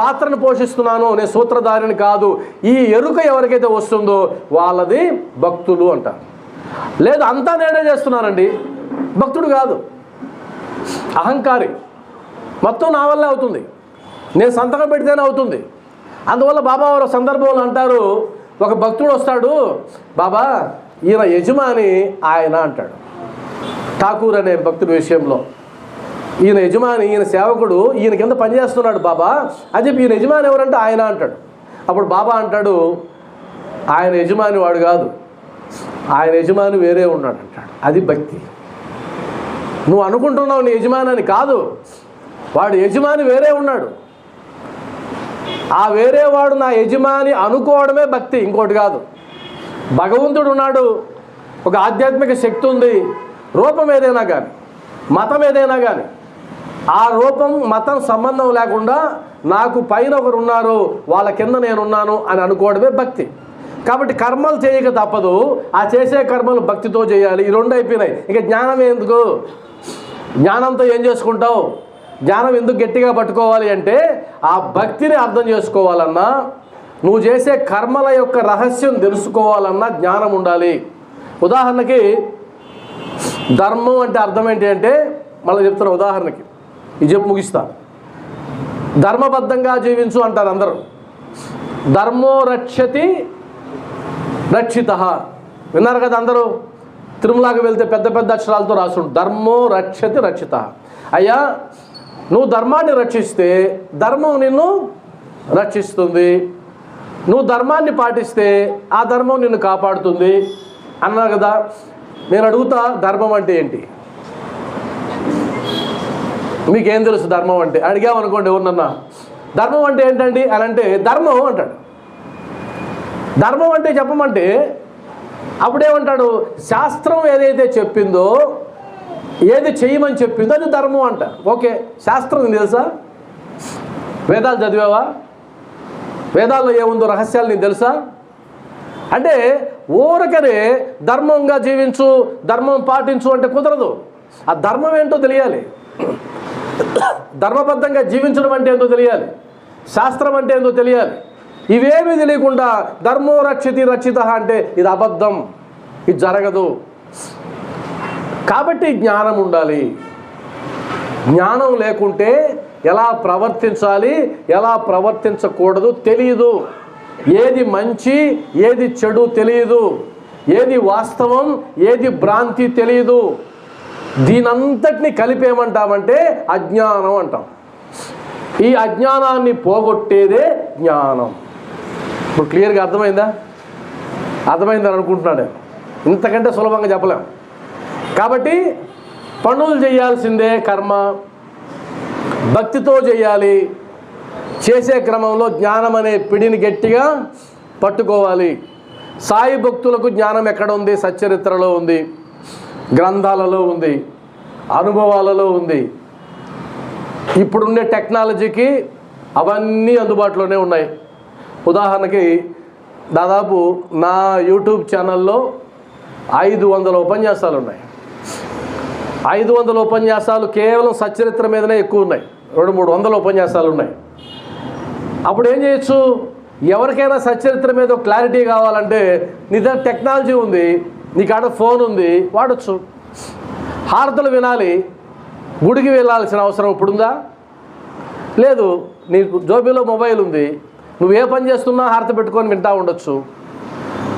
పాత్రను పోషిస్తున్నాను, నేను సూత్రధారిని కాదు. ఈ ఎరుక ఎవరికైతే వస్తుందో వాళ్ళది భక్తులు అంటారు. లేదు అంతా నేనే చేస్తున్నానండి, భక్తుడు కాదు, అహంకారి. మొత్తం నా వల్లే అవుతుంది, నేను సంతకం పెడితేనే అవుతుంది. అందువల్ల బాబా వారు సందర్భంలో అంటారు, ఒక భక్తుడు వస్తాడు, బాబా ఈయన యజమాని ఆయన అంటాడు. ఠాకూర్ అనే భక్తుడి విషయంలో, ఈయన యజమాని, ఈయన సేవకుడు, ఈయన కింద పనిచేస్తున్నాడు బాబా అని చెప్పి, ఈయన యజమాని ఎవరంటే ఆయన అంటాడు. అప్పుడు బాబా అంటాడు, ఆయన యజమాని వాడు కాదు, ఆయన యజమాని వేరే ఉన్నాడు అంటాడు. అది భక్తి. నువ్వు అనుకుంటున్నావు నీ యజమాని అని కాదు, వాడు యజమాని వేరే ఉన్నాడు. ఆ వేరేవాడు నా యజమాని అనుకోవడమే భక్తి, ఇంకోటి కాదు. భగవంతుడు ఉన్నాడు, ఒక ఆధ్యాత్మిక శక్తి ఉంది, రూపం ఏదైనా కానీ, మతం ఏదైనా కానీ, ఆ రూపం మతం సంబంధం లేకుండా నాకు పైన ఒకరు ఉన్నారు, వాళ్ళ కింద నేనున్నాను అని అనుకోవడమే భక్తి. కాబట్టి కర్మలు చేయక తప్పదు, ఆ చేసే కర్మలు భక్తితో చేయాలి. ఈ రెండు అయిపోయినాయి, ఇక జ్ఞానం ఎందుకు? జ్ఞానంతో ఏం చేసుకుంటావు? జ్ఞానం ఎందుకు గట్టిగా పట్టుకోవాలి అంటే, ఆ భక్తిని అర్థం చేసుకోవాలన్నా, నువ్వు చేసే కర్మల యొక్క రహస్యం తెలుసుకోవాలన్నా జ్ఞానం ఉండాలి. ఉదాహరణకి ధర్మం అంటే అర్థం ఏంటి అంటే, మళ్ళీ చెప్తున్న ఉదాహరణకి ఇది చెప్పి ముగిస్తా. ధర్మబద్ధంగా జీవించు అంటారు అందరూ. ధర్మో రక్షతి రక్షితః విన్నారు కదా అందరూ. తిరుమలకి వెళ్తే పెద్ద పెద్ద అక్షరాలతో రాసుండు ధర్మో రక్షతి రక్షితః. అయ్యా నువ్వు ధర్మాన్ని రక్షిస్తే ధర్మం నిన్ను రక్షిస్తుంది, నువ్వు ధర్మాన్ని పాటిస్తే ఆ ధర్మం నిన్ను కాపాడుతుంది అన్నారు కదా. నేను అడుగుతా, ధర్మం అంటే ఏంటి? మీకేం తెలుసు ధర్మం అంటే? అడిగామనుకోండి ఎవరినన్నా, ధర్మం అంటే ఏంటండి అని అంటే ధర్మం అంటాడు. ధర్మం అంటే చెప్పమంటే అప్పుడేమంటాడు, శాస్త్రం ఏదైతే చెప్పిందో, ఏది చేయమని చెప్పిందో అది ధర్మం అంట. ఓకే, శాస్త్రం నీకు తెలుసా? వేదాలు చదివావా? వేదాల్లో ఏముందో రహస్యాలు నీకు తెలుసా? అంటే ఊరకనే ధర్మంగా జీవించు, ధర్మం పాటించు అంటే కుదరదు. ఆ ధర్మం ఏంటో తెలియాలి. ధర్మబద్ధంగా జీవించడం అంటే ఏంటో తెలియాలి, శాస్త్రం అంటే ఏంటో తెలియాలి. ఇవేమీ తెలియకుండా ధర్మో రక్షతి రక్షితః అంటే ఇది అబద్ధం, ఇది జరగదు. కాబట్టి జ్ఞానం ఉండాలి. జ్ఞానం లేకుంటే ఎలా ప్రవర్తించాలి, ఎలా ప్రవర్తించకూడదు తెలియదు. ఏది మంచి ఏది చెడు తెలియదు, ఏది వాస్తవం ఏది భ్రాంతి తెలియదు. దీనంతటిని కలిపేమంటామంటే అజ్ఞానం అంటాం. ఈ అజ్ఞానాన్ని పోగొట్టేదే జ్ఞానం. ఇప్పుడు క్లియర్గా అర్థమైందా? అర్థమైందని అనుకుంటున్నాడు. ఇంతకంటే సులభంగా చెప్పలేం. కాబట్టి పనులు చేయాల్సిందే కర్మ, భక్తితో చేయాలి. చేసే క్రమంలో జ్ఞానం అనే పిడిని గట్టిగా పట్టుకోవాలి. సాయి భక్తులకు జ్ఞానం ఎక్కడ ఉంది? సచ్చరిత్రలో ఉంది, గ్రంథాలలో ఉంది, అనుభవాలలో ఉంది. ఇప్పుడుండే టెక్నాలజీకి అవన్నీ అందుబాటులోనే ఉన్నాయి. ఉదాహరణకి దాదాపు నా యూట్యూబ్ ఛానల్లో 500 ఉపన్యాసాలు ఉన్నాయి. 500 ఉపన్యాసాలు కేవలం సచ్చరిత్ర మీదనే ఎక్కువ ఉన్నాయి. 200-300 ఉపన్యాసాలు ఉన్నాయి. అప్పుడు ఏం చేయొచ్చు? ఎవరికైనా సచ్చరిత్ర మీద క్లారిటీ కావాలంటే నీ దగ్గర టెక్నాలజీ ఉంది, నీ కాడ ఫోన్ ఉంది, వాడచ్చు. హారతులు వినాలి, గుడికి వెళ్ళాల్సిన అవసరం ఇప్పుడుందా? లేదు. నీకు జోబీలో మొబైల్ ఉంది, నువ్వు ఏ పని చేస్తున్నా హారతి పెట్టుకొని వింటూ ఉండొచ్చు.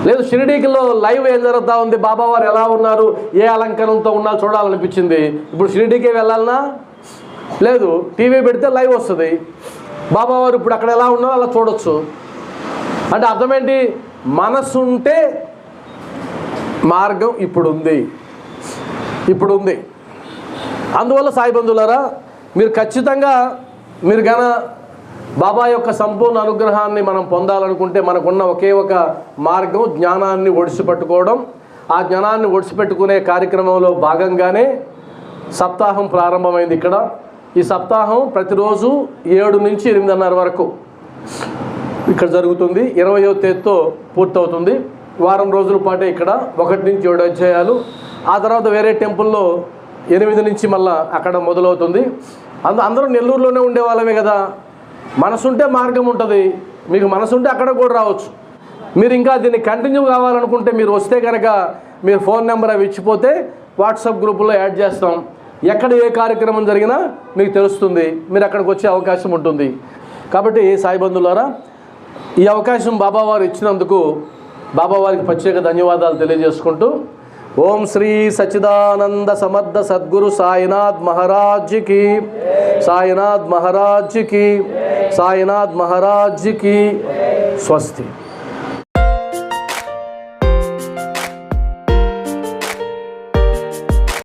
లేదు, షిరిడీకిలో లైవ్ ఏం జరుగుతూ ఉంది, బాబావారు ఎలా ఉన్నారు, ఏ అలంకరణతో ఉన్నారు చూడాలనిపించింది, ఇప్పుడు షిరిడీకే వెళ్ళాలన్నా? లేదు, టీవీ పెడితే లైవ్ వస్తుంది, బాబావారు ఇప్పుడు అక్కడ ఎలా ఉన్నారో అలా చూడొచ్చు. అంటే అర్థమేంటి? మనసు ఉంటే మార్గం ఇప్పుడు ఉంది. అందువల్ల సాయి బంధువులారా, మీరు ఖచ్చితంగా మీరు గన బాబా యొక్క సంపూర్ణ అనుగ్రహాన్ని మనం పొందాలనుకుంటే మనకున్న ఒకే ఒక మార్గం జ్ఞానాన్ని ఒడిసిపెట్టుకోవడం. ఆ జ్ఞానాన్ని ఒడిసిపెట్టుకునే కార్యక్రమంలో భాగంగానే సప్తాహం ప్రారంభమైంది ఇక్కడ. ఈ సప్తాహం ప్రతిరోజు 7 నుంచి 8:30 వరకు ఇక్కడ జరుగుతుంది. 20వ తేదీతో పూర్తవుతుంది. వారం రోజుల పాటే ఇక్కడ 1 నుంచి 7 అధ్యాయాలు. ఆ తర్వాత వేరే టెంపుల్లో 8 నుంచి మళ్ళీ అక్కడ మొదలవుతుంది. అందరూ నెల్లూరులోనే ఉండేవాళ్ళమే కదా. మనసుంటే మార్గం ఉంటుంది. మీకు మనసుంటే అక్కడ కూడా రావచ్చు. మీరు ఇంకా దీన్ని కంటిన్యూ కావాలనుకుంటే మీరు వస్తే కనుక మీరు ఫోన్ నెంబర్ అవి ఇచ్చిపోతే వాట్సాప్ గ్రూపులో యాడ్ చేస్తాం. ఎక్కడ ఏ కార్యక్రమం జరిగినా మీకు తెలుస్తుంది, మీరు అక్కడికి వచ్చే అవకాశం ఉంటుంది. కాబట్టి సాయి బంధువులారా, ఈ అవకాశం బాబావారు ఇచ్చినందుకు బాబావారికి ప్రత్యేక ధన్యవాదాలు తెలియజేసుకుంటూ, ఓం శ్రీ సచ్చిదానంద సమర్థ సద్గురు సాయినాథ్ మహారాజ్కి, సాయినాథ్ మహారాజ్కి, సాయినాథ్ మహారాజ్కి స్వస్తి.